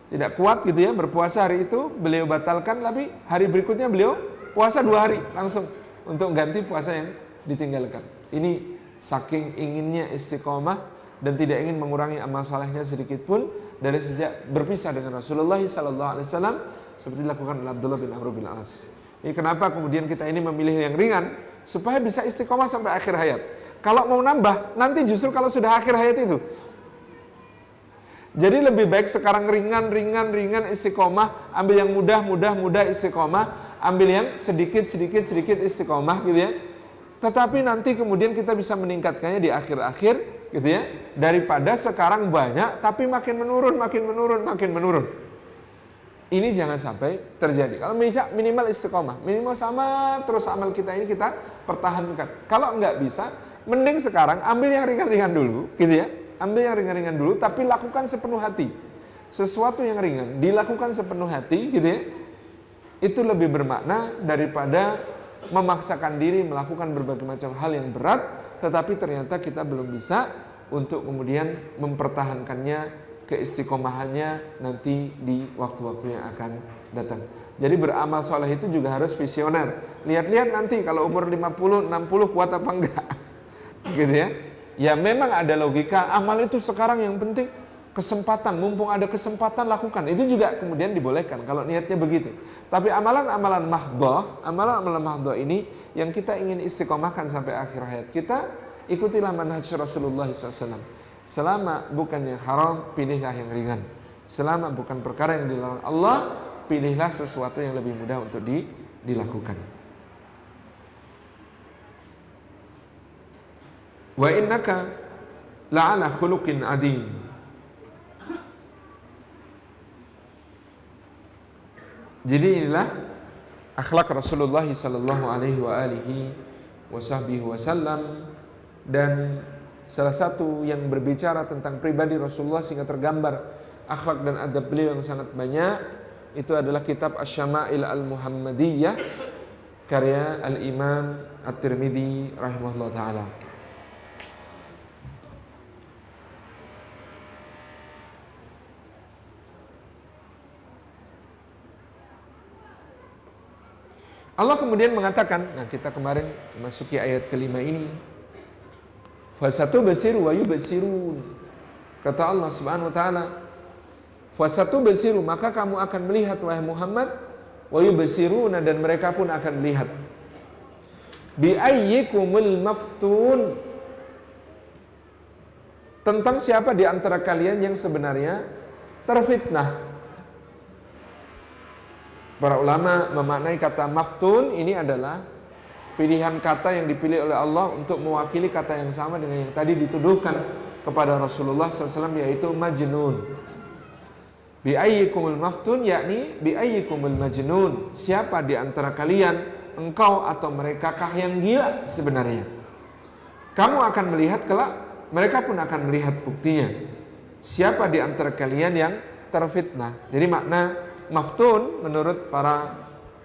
tidak kuat gitu ya berpuasa hari itu, beliau batalkan, tapi hari berikutnya beliau puasa 2 hari langsung untuk ganti puasa yang ditinggalkan. Ini saking inginnya istiqomah dan tidak ingin mengurangi amal salehnya sedikit pun dari sejak berpisah dengan Rasulullah SAW, seperti dilakukan oleh Abdullah bin Amr bin Al-As. Ini kenapa kemudian kita ini memilih yang ringan supaya bisa istiqomah sampai akhir hayat. Kalau mau nambah, nanti justru kalau sudah akhir hayat itu. Jadi lebih baik sekarang ringan istiqomah, ambil yang mudah istiqomah, ambil yang sedikit istiqomah gitu ya. Tetapi nanti kemudian kita bisa meningkatkannya di akhir-akhir gitu ya, daripada sekarang banyak tapi makin menurun. Ini jangan sampai terjadi. Kalau minimal istiqomah, minimal sama terus amal kita ini kita pertahankan. Kalau nggak bisa, mending sekarang ambil yang ringan-ringan dulu gitu ya. Ambil yang ringan-ringan dulu, tapi lakukan sepenuh hati. Sesuatu yang ringan, dilakukan sepenuh hati gitu ya, itu lebih bermakna daripada memaksakan diri melakukan berbagai macam hal yang berat, tetapi ternyata kita belum bisa untuk kemudian mempertahankannya, keistiqomahannya nanti di waktu-waktu yang akan datang. Jadi beramal soleh itu juga harus visioner. Lihat-lihat nanti kalau umur 50, 60 kuat apa enggak. Gitu ya. Ya memang ada logika, amal itu sekarang yang penting kesempatan, mumpung ada kesempatan lakukan. Itu juga kemudian dibolehkan kalau niatnya begitu. Tapi amalan-amalan mahdoh ini yang kita ingin istiqomahkan sampai akhir hayat kita, ikutilah manhaj Rasulullah SAW. Selama bukan yang haram, pilihlah yang ringan. Selama bukan perkara yang dilarang Allah, pilihlah sesuatu yang lebih mudah untuk dilakukan. Wa innaka la'ala khuluqin adzim. Jadi inilah akhlak Rasulullah sallallahu alaihi wa alihi wasallam, dan salah satu yang berbicara tentang pribadi Rasulullah sehingga tergambar akhlak dan adab beliau yang sangat banyak, itu adalah kitab Asy-Syama'il Al-Muhammadiyah karya Al-Imam At-Tirmidzi rahimahullah taala. Allah kemudian mengatakan, nah kita kemarin memasuki ayat kelima ini, fasatu basiru wa yubsirun. Kata Allah Subhanahu wa taala, fasatu basiru, maka kamu akan melihat wahai Muhammad, wa yubsiruna, dan mereka pun akan melihat. Bi ayyikumul maftun, tentang siapa di antara kalian yang sebenarnya terfitnah. Para ulama memaknai kata maftun ini adalah pilihan kata yang dipilih oleh Allah untuk mewakili kata yang sama dengan yang tadi dituduhkan kepada Rasulullah SAW, yaitu majnun. Bi'ayyikumul maftun, yakni bi'ayyikumul majnun. Siapa di antara kalian, engkau atau mereka kah yang gila sebenarnya? Kamu akan melihat kelak, mereka pun akan melihat buktinya. Siapa di antara kalian yang terfitnah? Jadi makna maftun menurut para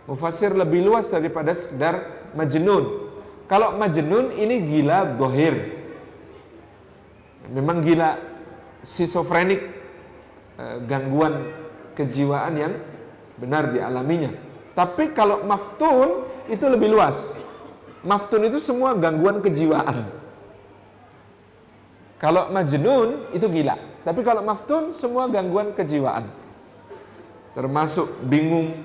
mufassir lebih luas daripada sekedar majnun. Kalau majnun ini gila dohir, memang gila schizofrenik, gangguan kejiwaan yang benar dialaminya. Tapi kalau maftun itu lebih luas. Maftun itu semua gangguan kejiwaan. Kalau majnun itu gila, tapi kalau maftun semua gangguan kejiwaan, termasuk bingung,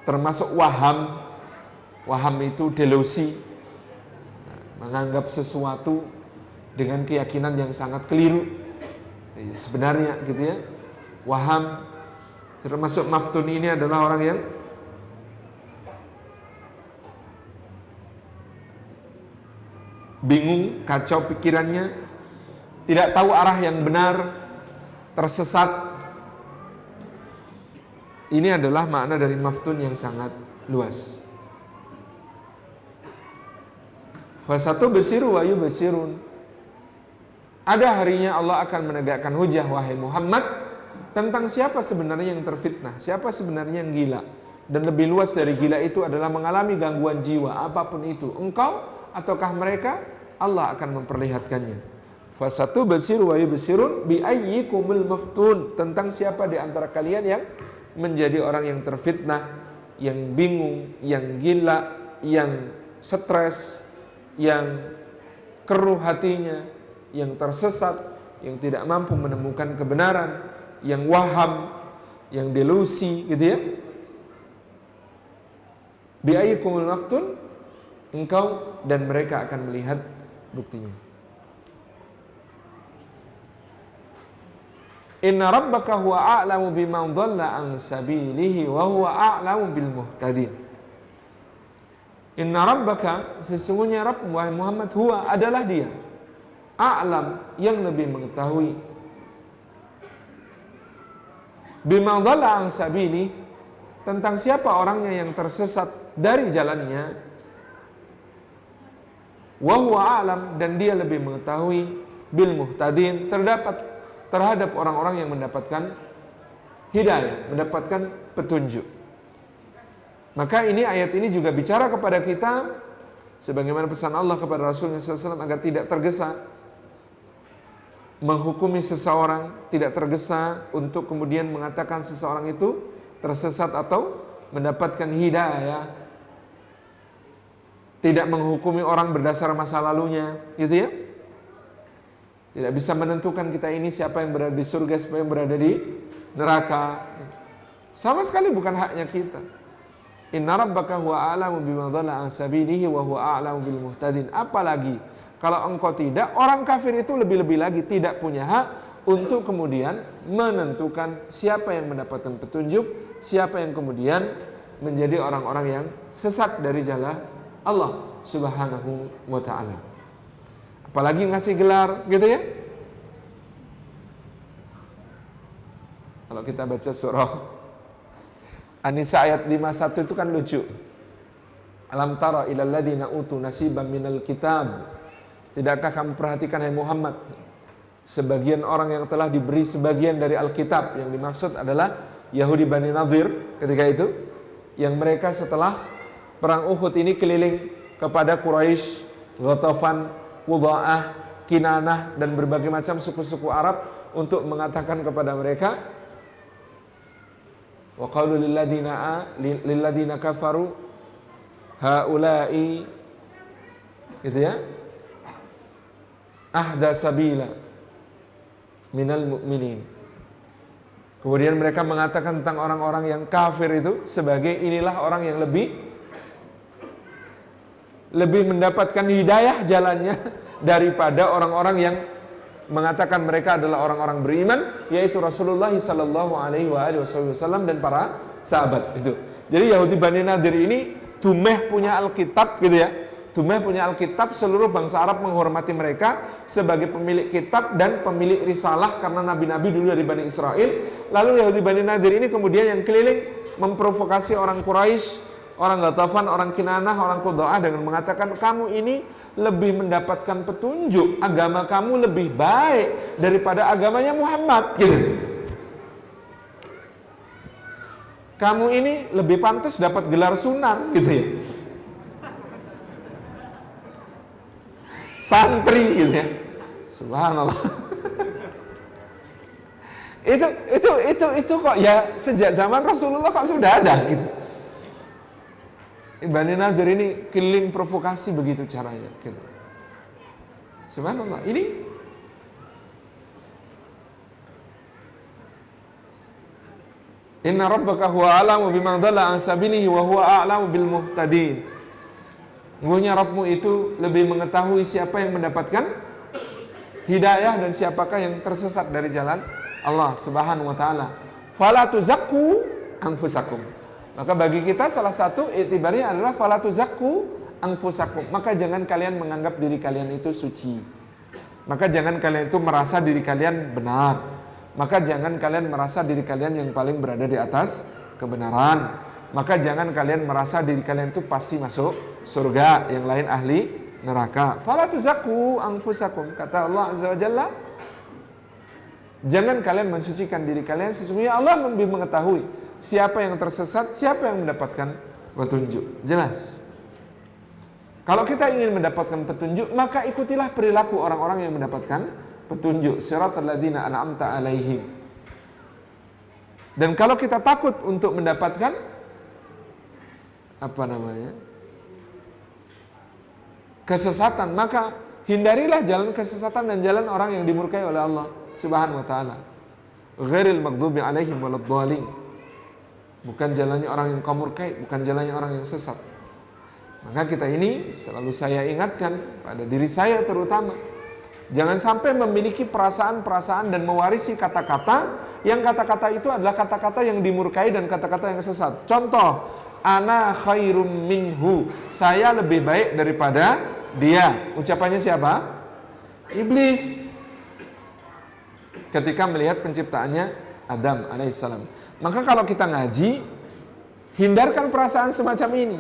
termasuk waham. Waham itu delusi, menganggap sesuatu dengan keyakinan yang sangat keliru. Sebenarnya gitu ya. Waham, termasuk maftun ini adalah orang yang bingung, kacau pikirannya, tidak tahu arah yang benar, tersesat. Ini adalah makna dari maftun yang sangat luas. Fasatu besiru wa yubsirun. Ada harinya Allah akan menegakkan hujah, wahai Muhammad, tentang siapa sebenarnya yang terfitnah, siapa sebenarnya yang gila. Dan lebih luas dari gila itu adalah mengalami gangguan jiwa, apapun itu. Engkau ataukah mereka, Allah akan memperlihatkannya. Fasatu besiru wa yubsirun bi ayyikumul maftun. Tentang siapa di antara kalian yang menjadi orang yang terfitnah, yang bingung, yang gila, yang stres, yang keruh hatinya, yang tersesat, yang tidak mampu menemukan kebenaran, yang waham, yang delusi, gitu ya. Bi'ayyikumul maftun, engkau dan mereka akan melihat buktinya. Inna rabbaka huwa a'lamu biman dhalla an sabilihi wa huwa a'lamu bil muhtadin. Inna rabbaka, sesungguhnya Rabb wahai Muhammad, huwa adalah dia, a'lam yang lebih mengetahui, bima dhalla an sabili, tentang siapa orangnya yang tersesat dari jalannya, wa huwa a'lam, dan dia lebih mengetahui, bil muhtadin, terhadap orang-orang yang mendapatkan hidayah, mendapatkan petunjuk. Maka ini ayat ini juga bicara kepada kita, sebagaimana pesan Allah kepada Rasulnya SAW, agar tidak tergesa menghukumi seseorang, tidak tergesa untuk kemudian mengatakan seseorang itu tersesat atau mendapatkan hidayah, tidak menghukumi orang berdasar masa lalunya, gitu ya. Tidak bisa menentukan kita ini siapa yang berada di surga, siapa yang berada di neraka. Sama sekali bukan haknya kita. Inna rabbaka huwa a'lamu bima dhalla an sabilihi wa huwa a'lamu bil muhtadin. Apalagi kalau engkau tidak, orang kafir itu lebih-lebih lagi tidak punya hak untuk kemudian menentukan siapa yang mendapatkan petunjuk, siapa yang kemudian menjadi orang-orang yang sesat dari jalan Allah Subhanahu wa ta'ala. Apalagi ngasih gelar, gitu ya. Kalau kita baca surah An-Nisa ayat 51 itu kan lucu. Alam tara ilal ladina utu nasiban minal kitab. Tidakkah kamu perhatikan hai Muhammad, sebagian orang yang telah diberi sebagian dari Alkitab, yang dimaksud adalah Yahudi Bani Nadir ketika itu, yang mereka setelah perang Uhud ini keliling kepada Quraisy, Ghatafan, Qudza'ah, Kinanah, dan berbagai macam suku-suku Arab untuk mengatakan kepada mereka, wa qalu lilladina kafaru haula'i, gitu ya, ahda sabila minal mu'minin. Kemudian mereka mengatakan tentang orang-orang yang kafir itu sebagai inilah orang yang lebih mendapatkan hidayah jalannya daripada orang-orang yang mengatakan mereka adalah orang-orang beriman, yaitu Rasulullah sallallahu alaihi wasallam dan para sahabat itu. Jadi Yahudi Bani Nadir ini dumeh punya Alkitab gitu ya. Dumeh punya Alkitab, seluruh bangsa Arab menghormati mereka sebagai pemilik kitab dan pemilik risalah karena nabi-nabi dulu dari Bani Israel. Lalu Yahudi Bani Nadir ini kemudian yang keliling memprovokasi orang Quraisy, orang Ghatafan, orang Kinanah, orang Qudaa dengan mengatakan kamu ini lebih mendapatkan petunjuk, agama kamu lebih baik daripada agamanya Muhammad gitu. Kamu ini lebih pantas dapat gelar sunan gitu ya. Santri gitu ya. Subhanallah. itu kok ya sejak zaman Rasulullah kok sudah ada gitu. Bani Nadir ini keliling provokasi begitu caranya gitu. Subhanallah. Ini Inna rabbaka huwa a'lamu biman dhalla an sabilihi wa huwa a'lamu bil muhtadin. Sungguhnya Rabbmu itu lebih mengetahui siapa yang mendapatkan hidayah dan siapakah yang tersesat dari jalan Allah Subhanahu wa taala. Fala tuzakku anfusakum. Maka bagi kita salah satu iktibarnya adalah fala tuzakku anfusakum. Maka jangan kalian menganggap diri kalian itu suci. Maka jangan kalian itu merasa diri kalian benar. Maka jangan kalian merasa diri kalian yang paling berada di atas kebenaran. Maka jangan kalian merasa diri kalian itu pasti masuk surga, yang lain ahli neraka. Fala tuzakku anfusakum, kata Allah Azza wa Jalla. Jangan kalian mensucikan diri kalian, sesungguhnya Allah lebih mengetahui siapa yang tersesat, siapa yang mendapatkan petunjuk. Jelas. Kalau kita ingin mendapatkan petunjuk, maka ikutilah perilaku orang-orang yang mendapatkan petunjuk. Siratal ladzina an'amta alaihim. Dan kalau kita takut untuk mendapatkan kesesatan, maka hindarilah jalan kesesatan dan jalan orang yang dimurkai oleh Allah Subhanahu wa taala. Ghairil maghdubi alaihim waladdallin. Bukan jalannya orang yang kau murkai, bukan jalannya orang yang sesat. Maka kita ini selalu saya ingatkan pada diri saya terutama, jangan sampai memiliki perasaan-perasaan dan mewarisi kata-kata yang kata-kata itu adalah kata-kata yang dimurkai dan kata-kata yang sesat. Contoh, ana khairum minhu, saya lebih baik daripada dia. Ucapannya siapa? Iblis. Ketika melihat penciptaannya Adam alaihissalam. Maka kalau kita ngaji, hindarkan perasaan semacam ini.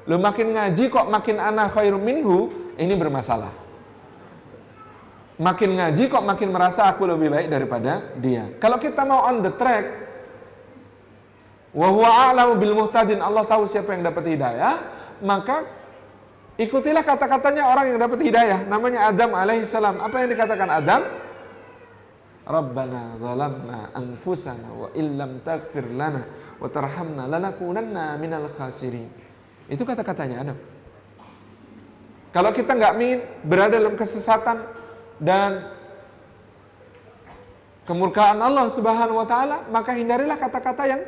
Lu makin ngaji kok makin ana khairum minhu, ini bermasalah. Makin ngaji kok makin merasa aku lebih baik daripada dia. Kalau kita mau on the track, wa huwa a'lamu bil muhtadin, Allah tahu siapa yang dapat hidayah, maka ikutilah kata-katanya orang yang dapat hidayah, namanya Adam alaihissalam. Apa yang dikatakan Adam? Rabbana zalamna anfusana wa illam taghfir lana wa tarhamna lanakunanna minal khasirin. Itu kata-katanya Adam. Kalau kita nggak ingin berada dalam kesesatan dan kemurkaan Allah Subhanahu wa taala, maka hindarilah kata-kata yang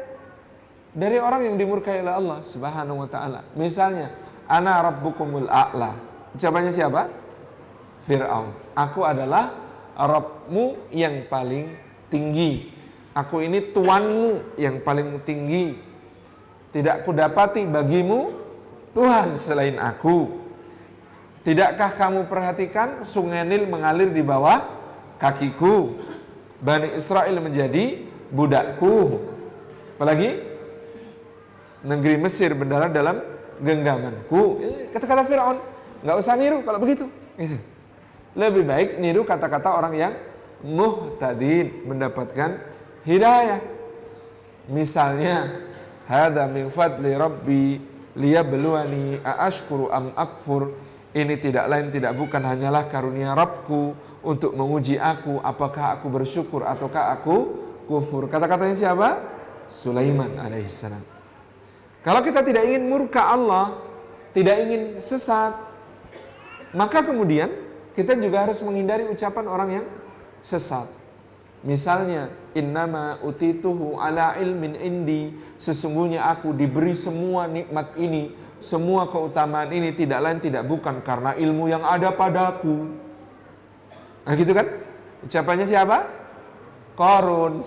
dari orang yang dimurkai oleh Allah Subhanahu wa taala. Misalnya, ana rabbukumul a'la. Ucapannya siapa? Fir'aun. Aku adalah Rabbmu yang paling tinggi. Aku ini Tuanmu yang paling tinggi. Tidak kudapati bagimu Tuhan selain aku. Tidakkah kamu perhatikan sungai Nil mengalir di bawah kakiku? Bani Israel menjadi budakku. Apalagi? Negeri Mesir berdarah dalam genggamanku. Kata-kata Fir'aun. Nggak usah niru kalau begitu. Lebih baik niru kata-kata orang yang muhtadin, mendapatkan hidayah. Misalnya, hadza min fadli rabbi liyabluwani aashkuru am akfur. Ini tidak lain tidak bukan hanyalah karunia Rabbku untuk menguji aku apakah aku bersyukur ataukah aku kufur. Kata-katanya siapa? Sulaiman alaihissalam. Kalau kita tidak ingin murka Allah, tidak ingin sesat, maka kemudian kita juga harus menghindari ucapan orang yang sesat. Misalnya, innama utituhu ala ilmin indi, sesungguhnya aku diberi semua nikmat ini, semua keutamaan ini tidak lain tidak bukan karena ilmu yang ada padaku. Nah gitu kan? Ucapannya siapa? Qarun.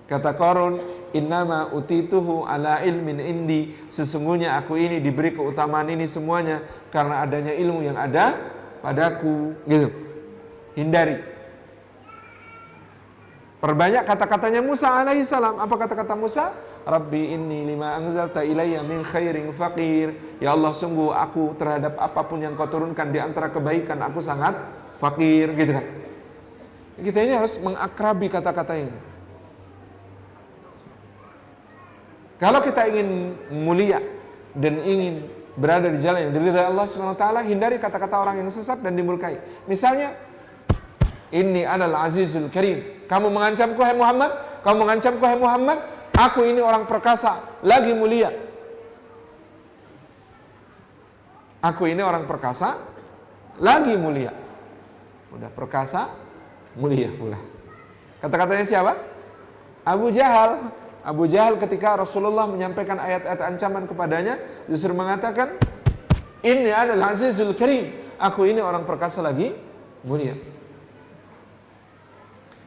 Kata Qarun, innama utituhu ala ilmin indi, sesungguhnya aku ini diberi keutamaan ini semuanya karena adanya ilmu yang ada padaku, gitu. Hindari. Perbanyak kata-katanya Musa alaihi salam. Apa kata-kata Musa? Rabbi inni lima anzalta ilayya min khairin faqir. Ya Allah, sungguh aku terhadap apapun yang kau turunkan di antara kebaikan aku sangat fakir, gitu kan. Kita ini harus mengakrabi kata-kata ini. Kalau kita ingin mulia dan ingin berada di jalan yang diridhai Allah Subhanahu wa taala, hindari kata-kata orang yang sesat dan dimurkai. Misalnya, inni anal azizul karim. Kamu mengancamku hai Muhammad, kamu mengancamku hai Muhammad, aku ini orang perkasa, lagi mulia. Aku ini orang perkasa, lagi mulia. Udah perkasa, mulia pula. Kata-katanya siapa? Abu Jahal. Abu Jahal ketika Rasulullah menyampaikan ayat-ayat ancaman kepadanya, justru mengatakan, inni adalah azizul karim. Aku ini orang perkasa lagi mulia.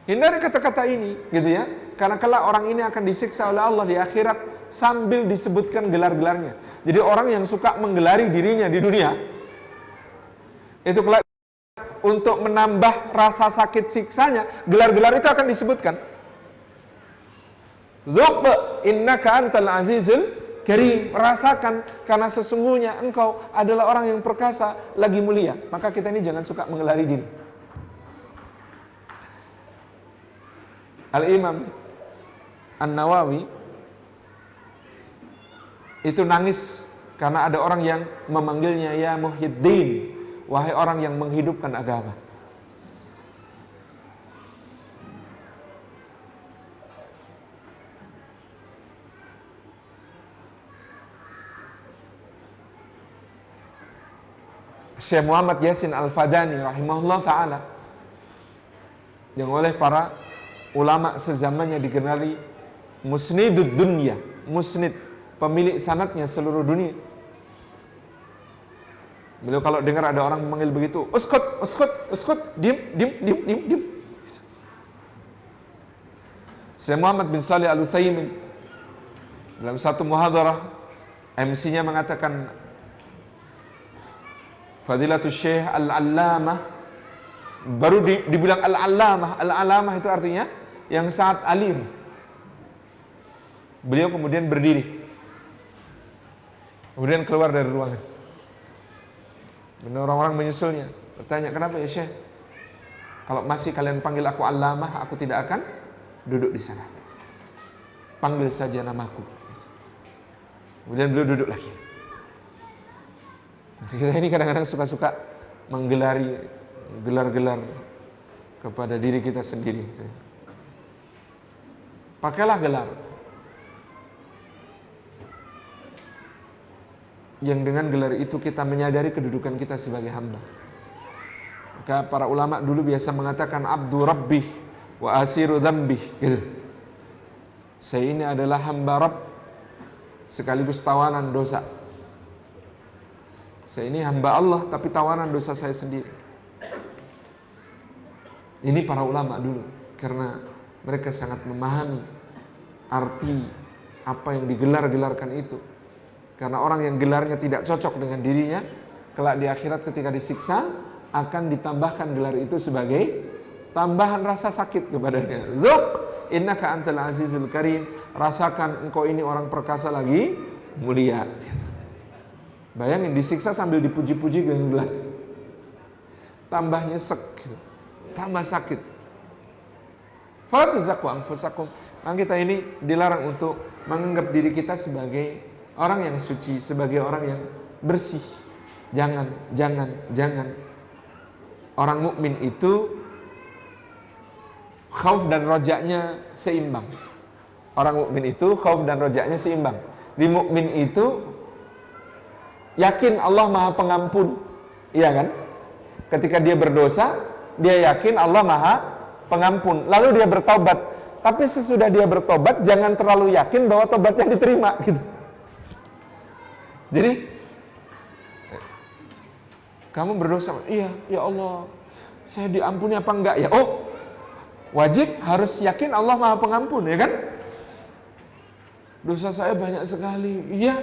Hindari kata-kata ini, gitu ya. Karena kelak orang ini akan disiksa oleh Allah di akhirat sambil disebutkan gelar-gelarnya. Jadi orang yang suka menggelari dirinya di dunia, itu kelak untuk menambah rasa sakit siksanya, gelar-gelar itu akan disebutkan. Dzuk innaka antal azizul karim, rasakan karena sesungguhnya engkau adalah orang yang perkasa lagi mulia. Maka kita ini jangan suka menggelari diri. Al-Imam An-Nawawi itu nangis karena ada orang yang memanggilnya ya Muhyiddin, wahai orang yang menghidupkan agama. Syekh Muhammad Yasin Al-Fadani rahimahullah ta'ala, yang oleh para ulama sezamannya dikenali musnidud dunya, musnid, pemilik sanadnya seluruh dunia. Beliau kalau dengar ada orang memanggil begitu, uskut, uskut, uskut, diam. Syekh Muhammad bin Shalih Al-Utsaimin dalam satu muhadarah, MC-nya mengatakan, Fadilatul Syekh Al-Allamah, baru dibilang Al-Allamah. Al-Allamah itu artinya yang sangat alim. Beliau kemudian berdiri, kemudian keluar dari ruangan. Dan orang-orang menyusulnya, bertanya, kenapa ya Syekh? Kalau masih kalian panggil aku Allamah, aku tidak akan duduk di sana. Panggil saja namaku. Kemudian beliau duduk lagi. Kita ini kadang-kadang suka-suka menggelari gelar-gelar kepada diri kita sendiri. Pakailah gelar yang dengan gelar itu kita menyadari kedudukan kita sebagai hamba. Maka para ulama dulu biasa mengatakan abdu rabbih wa asiru dzambih, gitu. Saya ini adalah hamba Rabb sekaligus tawanan dosa. Saya ini hamba Allah tapi tawanan dosa saya sendiri. Ini para ulama dulu, karena mereka sangat memahami arti apa yang digelar-gelarkan itu. Karena orang yang gelarnya tidak cocok dengan dirinya, kelak di akhirat ketika disiksa akan ditambahkan gelar itu sebagai tambahan rasa sakit kepadanya. Dzuk innaka antal azizul karim, rasakan engkau ini orang perkasa lagi mulia. Bayangin disiksa sambil dipuji-puji dengan gelar. Tambah nyesek, tambah sakit. Fala tuzakku anfusakum. Maka kita ini dilarang untuk menganggap diri kita sebagai orang yang suci, sebagai orang yang bersih. Jangan. Orang mukmin itu khauf dan rojaknya seimbang. Orang mukmin itu khauf dan rojaknya seimbang. Di mukmin itu yakin Allah Maha Pengampun, iya kan? Ketika dia berdosa, dia yakin Allah Maha Pengampun. Lalu dia bertobat. Tapi sesudah dia bertobat, jangan terlalu yakin bahwa tobatnya diterima, gitu. Jadi, kamu berdosa, iya, ya Allah, saya diampuni apa enggak ya? Oh, wajib harus yakin Allah Maha Pengampun, ya kan? dosa saya banyak sekali. Iya,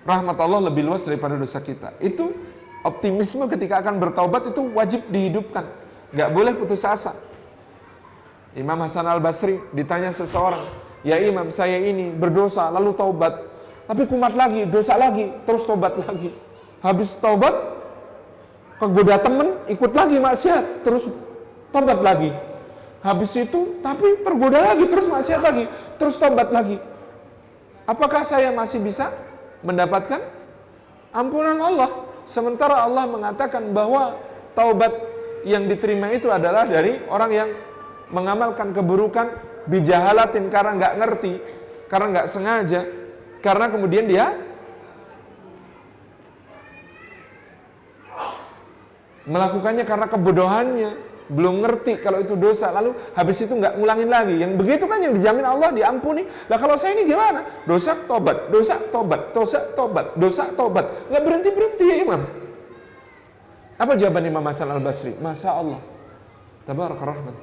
rahmat Allah lebih luas daripada dosa kita. Itu optimisme ketika akan bertaubat itu wajib dihidupkan. Gak boleh putus asa. Imam Hasan al-Basri ditanya seseorang, ya Imam, saya ini berdosa lalu taubat, tapi kumat lagi, dosa lagi, terus taubat lagi. Habis taubat, kegoda temen, ikut lagi maksiat, terus taubat lagi. Habis itu, tapi tergoda lagi, terus maksiat lagi, terus taubat lagi. Apakah saya masih bisa mendapatkan ampunan Allah? Sementara Allah mengatakan bahwa taubat yang diterima itu adalah dari orang yang mengamalkan keburukan bijahalatin, karena nggak ngerti, karena nggak sengaja, karena kemudian dia melakukannya karena kebodohannya, belum ngerti kalau itu dosa, lalu habis itu nggak ngulangin lagi. Yang begitu kan yang dijamin Allah diampuni. Lah kalau saya ini gimana? Dosa tobat, dosa tobat, dosa tobat, dosa tobat, nggak berhenti berhenti ya Imam. Apa jawaban Imam Hasan al-Basri? Masya Allah, tabarak rahman.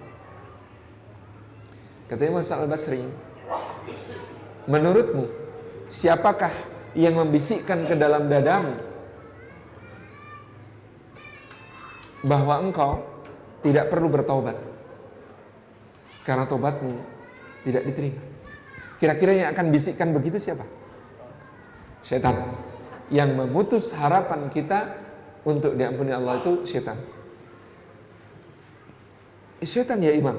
Kata Imam Hasan al-Basri, menurutmu siapakah yang membisikkan ke dalam dadamu bahwa engkau tidak perlu bertaubat karena taubatmu tidak diterima? Kira-kira yang akan bisikkan begitu siapa? Syaitan. Yang memutus harapan kita untuk diampuni Allah itu syaitan. Syaitan ya Imam.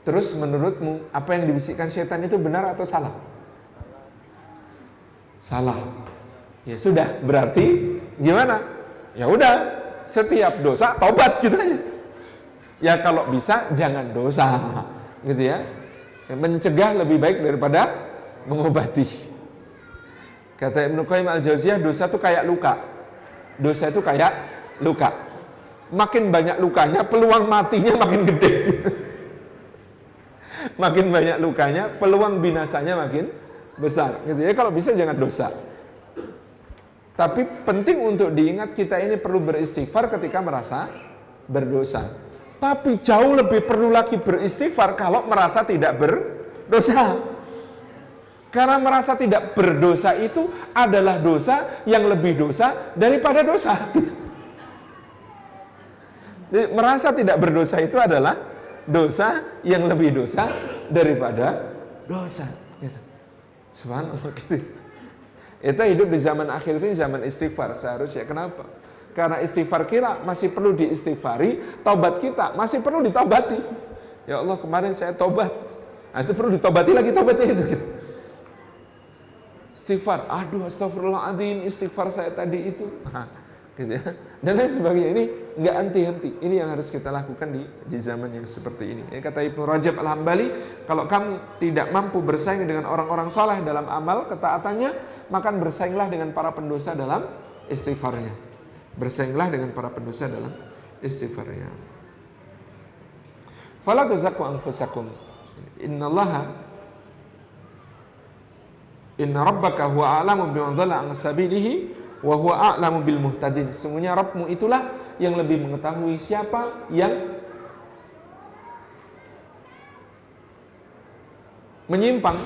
Terus menurutmu apa yang dibisikkan syaitan itu benar atau salah? Salah. Ya sudah, berarti gimana? Ya udah, setiap dosa taubat gitu aja. Ya kalau bisa jangan dosa, gitu ya. Mencegah lebih baik daripada mengobati. Kata Ibnu Qayyim al-Jauziyah, dosa itu kayak luka. Dosa itu kayak luka. Makin banyak lukanya, peluang matinya makin gede. Makin banyak lukanya, peluang binasanya makin besar. Gitu ya. Kalau bisa jangan dosa. Tapi penting untuk diingat, kita ini perlu beristighfar ketika merasa berdosa. Tapi jauh lebih perlu lagi beristighfar kalau merasa tidak berdosa. Karena merasa tidak berdosa itu adalah dosa yang lebih dosa daripada dosa. Gitu. Jadi, merasa tidak berdosa itu adalah dosa yang lebih dosa daripada dosa. Gitu. Subhanallah. Gitu. Kita hidup di zaman akhir ini zaman istighfar seharusnya. Kenapa? Karena istighfar kita masih perlu diistighfari, taubat kita masih perlu ditaubati. Ya Allah, kemarin saya taubat, nah, itu perlu ditobati lagi taubatnya itu. Gitu. Istighfar, aduh astagfirullahaladzim, istighfar saya tadi itu, nah, gitu ya. Dan lain sebagainya. Ini nggak henti-henti. Ini yang harus kita lakukan di zaman yang seperti ini. Kata Ibnu Rajab al-Hambali, kalau kamu tidak mampu bersaing dengan orang-orang saleh dalam amal ketaatannya, maka bersainglah dengan para pendosa dalam istighfarnya. Bersainglah dengan para pendosa dalam istighfarnya. Fala tuzakku anfusakum. Inna rabbaka huwa a'lamu biman dhalla an sabilihi wa huwa a'lamu bil muhtadin. Sesungguhnya Rabbmu itulah yang lebih mengetahui siapa yang menyimpang.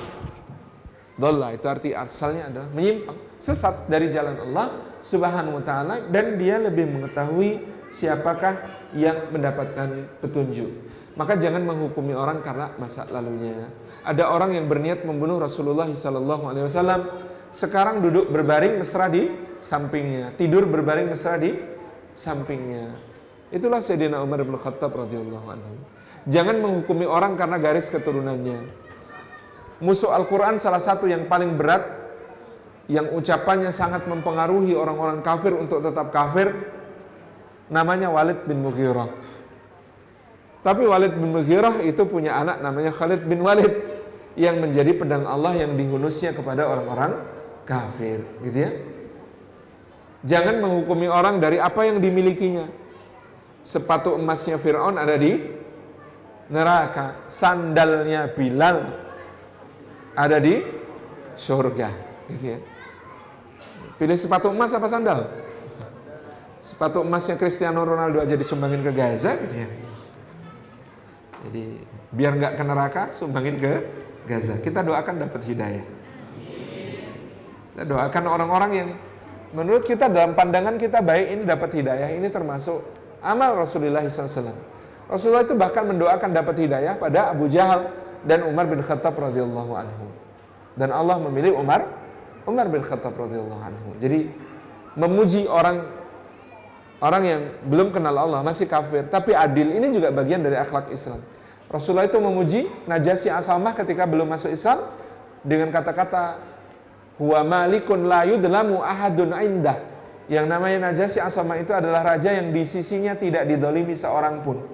Dhalla itu arti asalnya adalah menyimpang, sesat dari jalan Allah Subhanahu wa ta'ala, dan dia lebih mengetahui siapakah yang mendapatkan petunjuk. Maka jangan menghukumi orang karena masa lalunya. Ada orang yang berniat membunuh Rasulullah SAW, sekarang duduk berbaring mesra di sampingnya, tidur berbaring mesra di sampingnya. Itulah Sayyidina Umar bin Khattab radhiyallahu anhu. Jangan menghukumi orang karena garis keturunannya. Musuh Al-Quran salah satu yang paling berat, yang ucapannya sangat mempengaruhi orang-orang kafir untuk tetap kafir, namanya Walid bin Mughirah. Tapi Walid bin Mughirah itu punya anak namanya Khalid bin Walid, yang menjadi pedang Allah yang dihunusnya kepada orang-orang kafir, gitu ya. Jangan menghukumi orang dari apa yang dimilikinya. Sepatu emasnya Fir'aun ada di neraka, sandalnya Bilal ada di surga, gitu ya. Pilih sepatu emas apa sandal? Sepatu emasnya Cristiano Ronaldo aja disumbangin ke Gaza, gitu ya. Jadi biar nggak ke neraka, sumbangin ke Gaza. Kita doakan dapat hidayah. Kita doakan orang-orang yang menurut kita dalam pandangan kita baik ini dapat hidayah. Ini termasuk amal Rasulullah SAW. Rasulullah itu bahkan mendoakan dapat hidayah pada Abu Jahal dan Umar bin Khattab radhiyallahu anhu. Dan Allah memilih Umar bin Khattab radhiyallahu anhu. Jadi memuji orang yang belum kenal Allah, masih kafir, tapi adil, ini juga bagian dari akhlak Islam. Rasulullah itu memuji Najasyi Asamah ketika belum masuk Islam dengan kata-kata huwa malikun la yudlamu ahadun indah. Yang namanya Najasyi Asamah itu adalah raja yang di sisinya tidak didolimi seorang pun.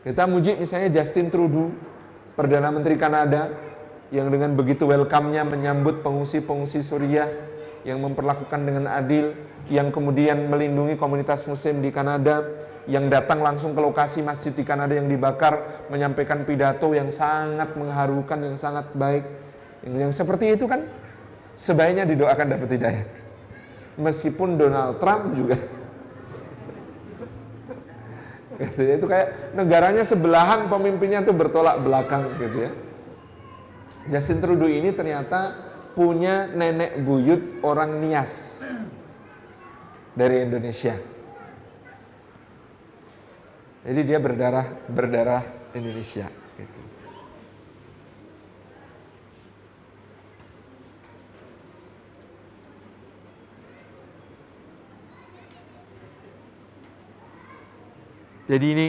Kita muji misalnya Justin Trudeau, Perdana Menteri Kanada, yang dengan begitu welcome-nya menyambut pengungsi-pengungsi Suriah, yang memperlakukan dengan adil, yang kemudian melindungi komunitas muslim di Kanada, yang datang langsung ke lokasi masjid di Kanada yang dibakar, menyampaikan pidato yang sangat mengharukan, yang sangat baik. Yang seperti itu kan sebaiknya didoakan dapat hidayah. Meskipun Donald Trump juga gitu ya, itu kayak negaranya sebelahan, pemimpinnya tuh bertolak belakang gitu ya. Justin Trudeau ini ternyata punya nenek buyut orang Nias dari Indonesia. Jadi dia berdarah Indonesia gitu. Jadi ini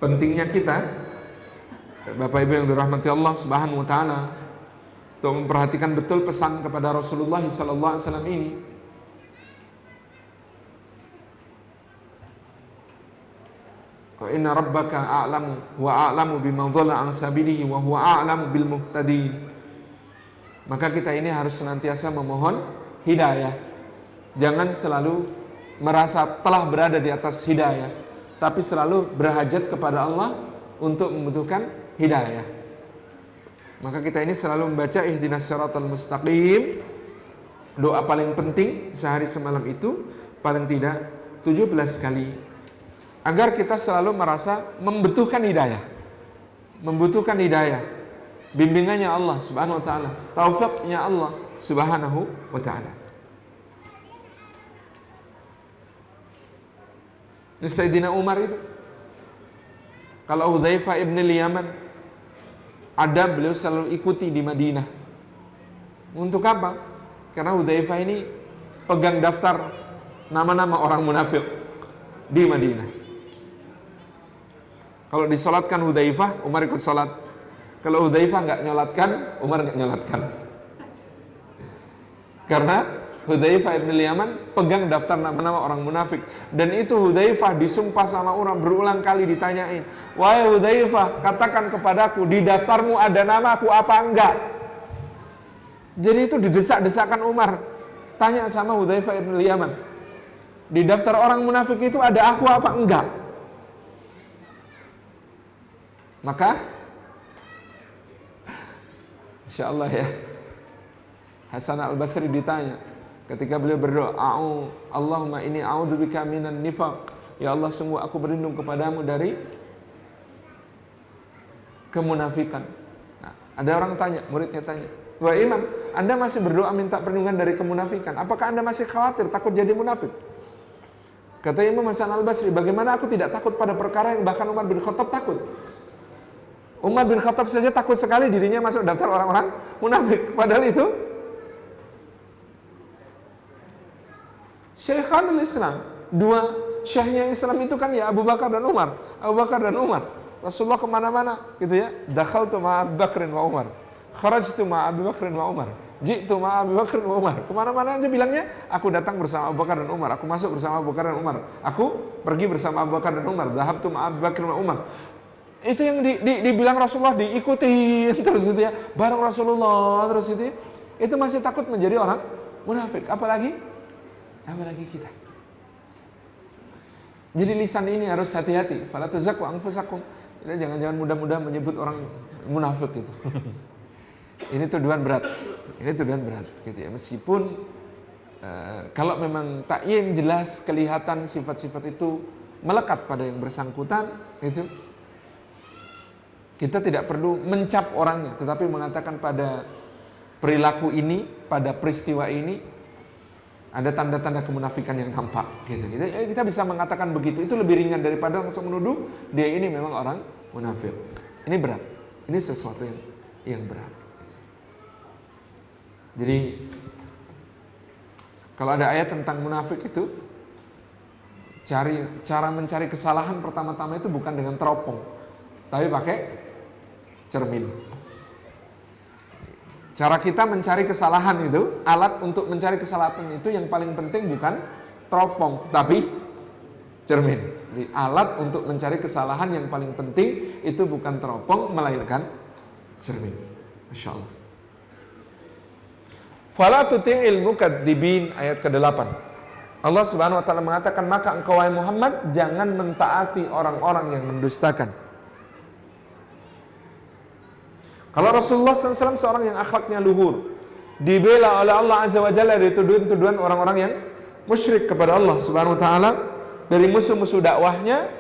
pentingnya kita, Bapak Ibu yang dirahmati Allah Subhanahu wa taala, untuk memperhatikan betul pesan kepada Rasulullah sallallahu alaihi wasallam ini. Wa inna rabbaka a'lamu wa a'lamu biman dhalla an sabilihi wa huwa a'lamu bil muhtadin. Maka kita ini harus senantiasa memohon hidayah. Jangan selalu merasa telah berada di atas hidayah, tapi selalu berhajat kepada Allah untuk membutuhkan hidayah. Maka kita ini selalu membaca ihdinas siratal mustaqim. Doa paling penting sehari semalam itu paling tidak 17 kali, agar kita selalu merasa membutuhkan hidayah. Membutuhkan hidayah, bimbingannya Allah Subhanahu wa taala, taufiknya Allah Subhanahu wa taala. Ini Sayyidina Umar itu, kalau Hudzaifah ibn al-Yaman ada, beliau selalu ikuti di Madinah. Untuk apa? Karena Hudzaifah ini pegang daftar nama-nama orang munafik di Madinah. Kalau disolatkan Hudzaifah, Umar ikut solat. Kalau Hudzaifah nggak nyolatkan, Umar nggak nyolatkan. Karena Hudzaifah ibn al-Yaman pegang daftar nama-nama orang munafik. Dan itu Hudzaifah disumpah sama Umar, berulang kali ditanyain, wahai Hudzaifah, katakan kepadaku, di daftarmu ada namaku apa enggak? Jadi itu didesak-desakan Umar, tanya sama Hudzaifah ibn al-Yaman, di daftar orang munafik itu ada aku apa enggak? Maka Insya Allah ya, Hasan al-Basri ditanya ketika beliau berdoa, Allahumma inni a'udzubika minan nifaq. Ya Allah, sungguh aku berlindung kepadamu dari kemunafikan. Nah, ada orang tanya, muridnya tanya, wah Imam, Anda masih berdoa minta perlindungan dari kemunafikan. Apakah Anda masih khawatir takut jadi munafik? Kata Imam Hasan al-Basri, bagaimana aku tidak takut pada perkara yang bahkan Umar bin Khattab takut. Umar bin Khattab saja takut sekali dirinya masuk daftar orang-orang munafik. Padahal itu Syekhul Islam, dua syekhnya Islam itu kan ya Abu Bakar dan Umar. Abu Bakar dan Umar. Rasulullah kemana-mana gitu ya. Dakhaltu ma'a Abu Bakrin wa Umar, kharajtu ma'a Abu Bakrin wa Umar, ji'tu ma'a Abu Bakrin wa Umar. Kemana-mana aja bilangnya, aku datang bersama Abu Bakar dan Umar, aku masuk bersama Abu Bakar dan Umar, aku pergi bersama Abu Bakar dan Umar, dhahabtu ma'a Abu Bakrin wa Umar. Itu yang dibilang Rasulullah, diikuti terus itu ya, bareng Rasulullah terus itu ya. Itu masih takut menjadi orang munafik, apalagi kita. Jadi lisan ini harus hati-hati. Fala tuzakku anfusakum. Kita jangan mudah-mudah menyebut orang munafik itu. Ini tuduhan berat. Gitu ya. Meskipun kalau memang takyin jelas kelihatan sifat-sifat itu melekat pada yang bersangkutan, itu Kita tidak perlu mencap orangnya, tetapi mengatakan pada perilaku ini, pada peristiwa ini ada tanda-tanda kemunafikan yang tampak. Gitu. Kita bisa mengatakan begitu. Itu lebih ringan daripada langsung menuduh dia ini memang orang munafik. Ini berat. Ini sesuatu yang berat. Jadi kalau ada ayat tentang munafik itu, cara mencari kesalahan pertama-tama itu bukan dengan teropong, tapi pakai cermin. Cara kita mencari kesalahan itu, alat untuk mencari kesalahan itu yang paling penting bukan teropong, tapi cermin. Jadi alat untuk mencari kesalahan yang paling penting itu bukan teropong, melainkan cermin. Masya Allah. Fala tuti'il mukadzibin, ayat ke-8. Allah Subhanahu wa taala mengatakan, maka engkau wahai Muhammad jangan mentaati orang-orang yang mendustakan. Kalau Rasulullah SAW seorang yang akhlaknya luhur, dibela oleh Allah Azza wa Jalla dari tuduhan-tuduhan orang-orang yang musyrik kepada Allah Subhanahu wa taala, dari musuh-musuh dakwahnya,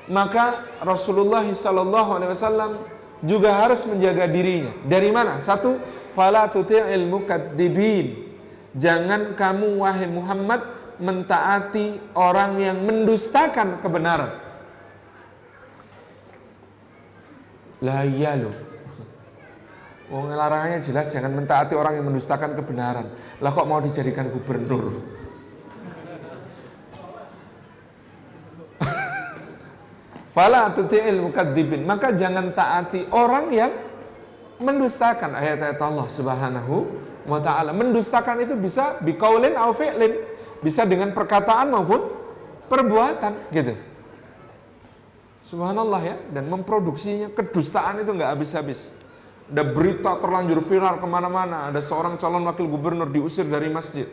maka Rasulullah SAW juga harus menjaga dirinya. Dari mana? Satu, fala tuti'il mukadzibin. Jangan kamu wahai Muhammad mentaati orang yang mendustakan kebenaran. Lah iya loh. Wong larangannya jelas, jangan mentaati orang yang mendustakan kebenaran. Lah kok mau dijadikan gubernur? Fala tuti'il mukadzibin, maka jangan taati orang yang mendustakan ayat-ayat Allah Subhanahu wa taala. Mendustakan itu bisa biqaulin au fi'lin, bisa dengan perkataan maupun perbuatan, gitu. Subhanallah ya, dan memproduksinya kedustaan itu nggak habis-habis. Ada berita terlanjur viral kemana-mana, ada seorang calon wakil gubernur diusir dari masjid.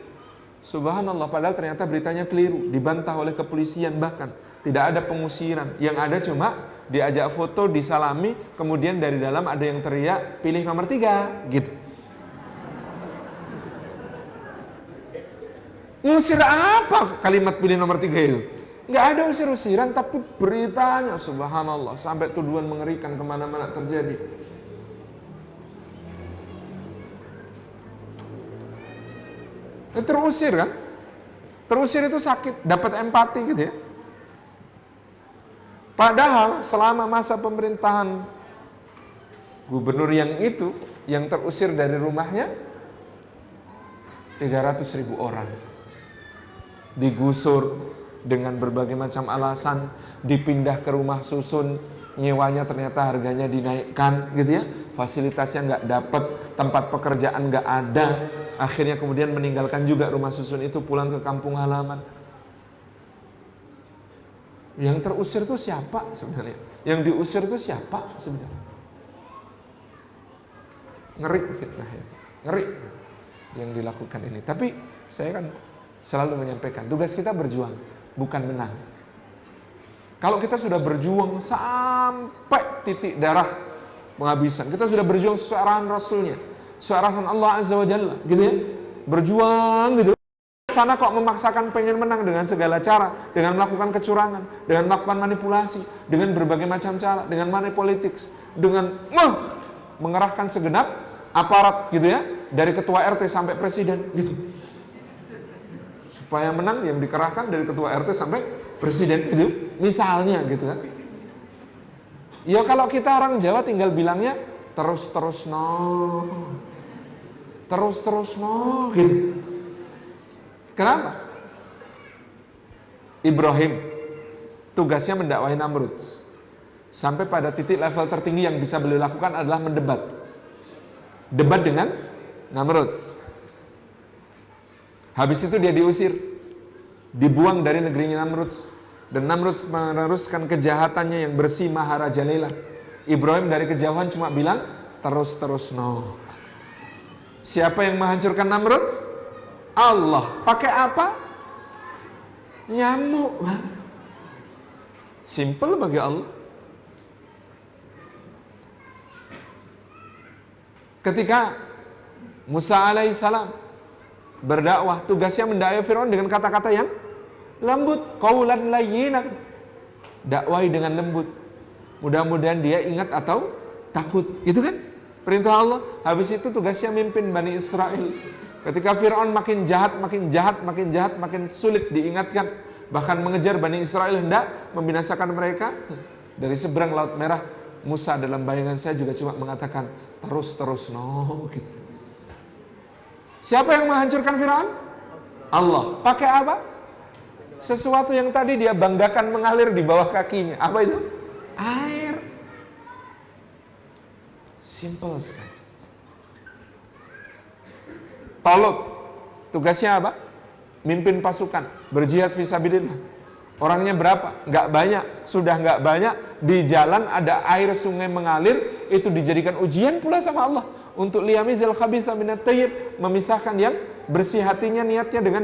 Subhanallah, padahal ternyata beritanya keliru, dibantah oleh kepolisian, bahkan tidak ada pengusiran. Yang ada cuma diajak foto, disalami, kemudian dari dalam ada yang teriak, pilih nomor 3, gitu. Ngusir apa kalimat pilih nomor 3 itu? Nggak ada usir-usiran, tapi beritanya subhanallah, sampai tuduhan mengerikan kemana-mana terjadi. Terusir kan? Terusir itu sakit, dapat empati gitu ya. Padahal selama masa pemerintahan gubernur yang itu, yang terusir dari rumahnya 300.000 orang. Digusur dengan berbagai macam alasan, dipindah ke rumah susun, nyewanya ternyata harganya dinaikkan gitu ya. Fasilitasnya nggak dapat, tempat pekerjaan nggak ada. Akhirnya kemudian meninggalkan juga rumah susun itu, pulang ke kampung halaman. Yang terusir itu siapa sebenarnya? Yang diusir itu siapa sebenarnya? Ngeri fitnah itu. Ngeri yang dilakukan ini. Tapi saya kan selalu menyampaikan, tugas kita berjuang, bukan menang. Kalau kita sudah berjuang sampai titik darah penghabisan, kita sudah berjuang sesuai arahan Rasulnya, sesuai arahan Allah Azza wa Jalla, gitu ya. Berjuang gitu. Sana kok memaksakan pengen menang dengan segala cara, dengan melakukan kecurangan, dengan melakukan manipulasi, dengan berbagai macam cara, dengan money politics, dengan mengerahkan segenap aparat gitu ya, dari ketua RT sampai presiden gitu. Supaya menang yang dikerahkan dari ketua RT sampai presiden gitu, misalnya gitu kan. Ya kalau kita orang Jawa tinggal bilangnya terus-terus no gitu. Kenapa? Ibrahim tugasnya mendakwahi Namrud. Sampai pada titik level tertinggi yang bisa beliau lakukan adalah mendebat. Debat dengan Namrud. Habis itu dia diusir, dibuang dari negerinya Namrud. Dan Namrud meneruskan kejahatannya yang bersih maharajalela. Ibrahim dari kejauhan cuma bilang terus no. Siapa yang menghancurkan Namrud? Allah. Pakai apa? Nyamuk. Simple bagi Allah. Ketika Musa alaihissalam berdakwah, tugasnya mendakwai Firaun dengan kata-kata yang lembut, qaulan layyinan. Dakwahi dengan lembut. Mudah-mudahan dia ingat atau takut. Itu kan perintah Allah. Habis itu tugasnya mimpin Bani Israel. Ketika Fir'aun makin jahat, makin sulit diingatkan, bahkan mengejar Bani Israel hendak membinasakan mereka. Dari seberang Laut Merah, Musa dalam bayangan saya juga cuma mengatakan terus gitu. Siapa yang menghancurkan Fir'aun? Allah. Pakai apa? Sesuatu yang tadi dia banggakan mengalir di bawah kakinya. Apa itu? Air. Simple sekali. Talut, tugasnya apa? Mimpin pasukan, berjihad fisabilillah. Orangnya berapa? Nggak banyak. Sudah nggak banyak, di jalan ada air sungai mengalir, itu dijadikan ujian pula sama Allah. Untuk liyamizil khabitha minat thayyib, memisahkan yang bersih hatinya, niatnya dengan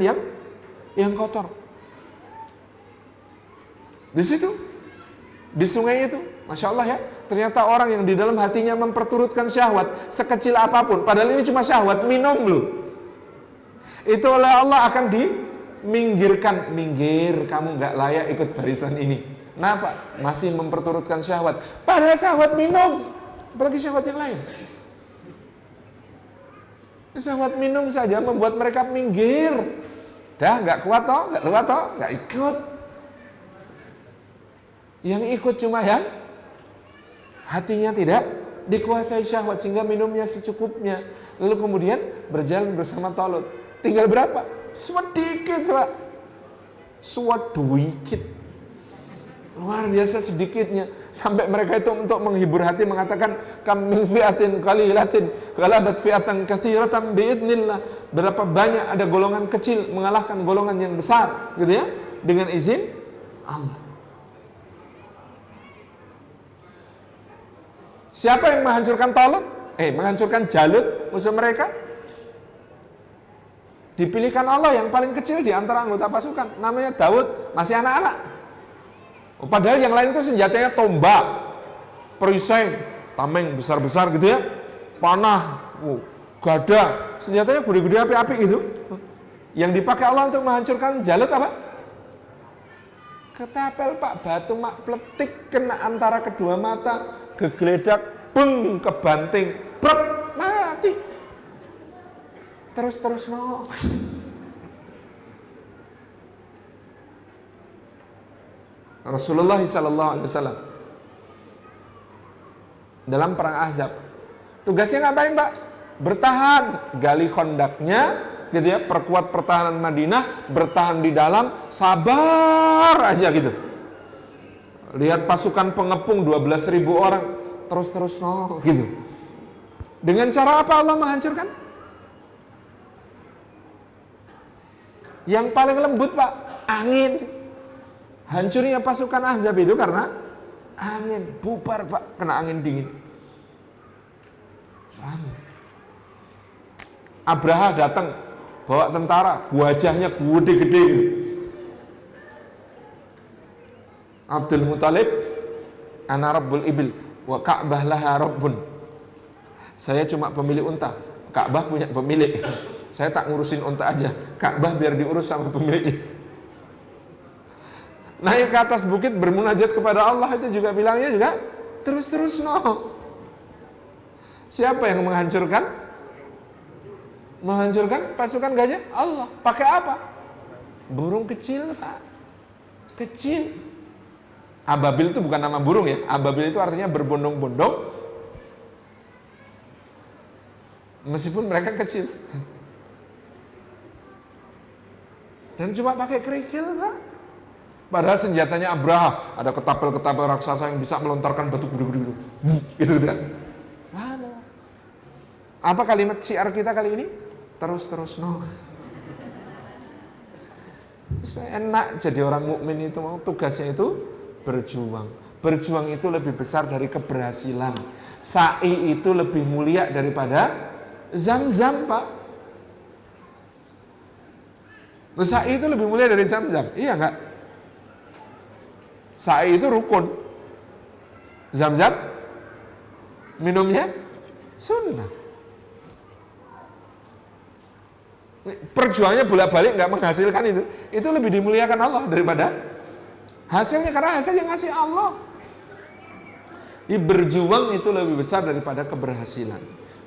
yang kotor. Di situ, di sungai itu, Masya Allah ya, ternyata orang yang di dalam hatinya memperturutkan syahwat sekecil apapun, padahal ini cuma syahwat, minum loh. Itu oleh Allah akan diminggirkan. Minggir, kamu gak layak ikut barisan ini. Kenapa? Masih memperturutkan syahwat. Padahal syahwat minum, apalagi syahwat yang lain. Syahwat minum saja membuat mereka minggir. Dah gak kuat toh, gak kuat toh, gak ikut. Yang ikut cuma yang hatinya tidak dikuasai syahwat, sehingga minumnya secukupnya. Lalu kemudian berjalan bersama Talut. Tinggal berapa? Sedikit, Pak. Sedikit. Luar biasa sedikitnya. Sampai mereka itu untuk menghibur hati mengatakan, kam min fi'atin qalilatin ghalabat fi'atan katsiratan biidznillah. Berapa banyak ada golongan kecil mengalahkan golongan yang besar, gitu ya, dengan izin Allah. Siapa yang menghancurkan Talut? Menghancurkan Jalut, musuh mereka? Dipilihkan Allah yang paling kecil di antara anggota pasukan, namanya Daud, masih anak-anak. Padahal yang lain itu senjatanya tombak, perisai, tameng besar-besar gitu ya, panah, gada, senjatanya gede-gede api-api itu. Yang dipakai Allah untuk menghancurkan Jalut apa? Ketapel Pak, batu mak pletik kena antara kedua mata, gegeledak, beng, kebanting, brek, mati. Terus no. Rasulullah SAW dalam perang Ahzab, tugasnya ngapain Pak? Bertahan, gali kondaknya, gitu ya, perkuat pertahanan Madinah, bertahan di dalam, sabar aja gitu. Lihat pasukan pengepung 12.000 orang, terus no, gitu. Dengan cara apa Allah menghancurkan? Yang paling lembut Pak, angin. Hancurnya pasukan Ahzab itu karena angin. Bubar Pak, kena angin dingin. Angin. Abraha datang bawa tentara, wajahnya gede-gede gitu. Abdul Muthalib, ana rabbul ibil wa Ka'bah laha rabbun. Saya cuma pemilik unta, Ka'bah punya pemilik. Saya tak ngurusin unta aja, Ka'bah biar diurus sama pemiliknya. Naik ke atas bukit bermunajat kepada Allah, itu juga bilangnya juga terus no. Siapa yang menghancurkan? Menghancurkan pasukan gajah? Allah. Pakai apa? Burung kecil Pak. Kecil. Ababil itu bukan nama burung ya. Ababil itu artinya berbondong-bondong. Meskipun mereka kecil. Dan cuma pakai kerikil Pak. Padahal senjatanya Abraha, ada ketapel-ketapel raksasa yang bisa melontarkan batu gede-gede. Gitu kan. Mana? Apa kalimat syiar kita kali ini? Terus no. Enak jadi orang mukmin itu, tugasnya itu berjuang. Berjuang itu lebih besar dari keberhasilan. Sa'i itu lebih mulia daripada Zam-Zam Pak. Sa'i itu lebih mulia dari Zam-Zam, iya enggak? Sa'i itu rukun. Zam-Zam minumnya sunnah. Perjuangannya bolak-balik enggak menghasilkan itu lebih dimuliakan Allah daripada hasilnya, karena hasil yang ngasih Allah. Berjuang itu lebih besar daripada keberhasilan.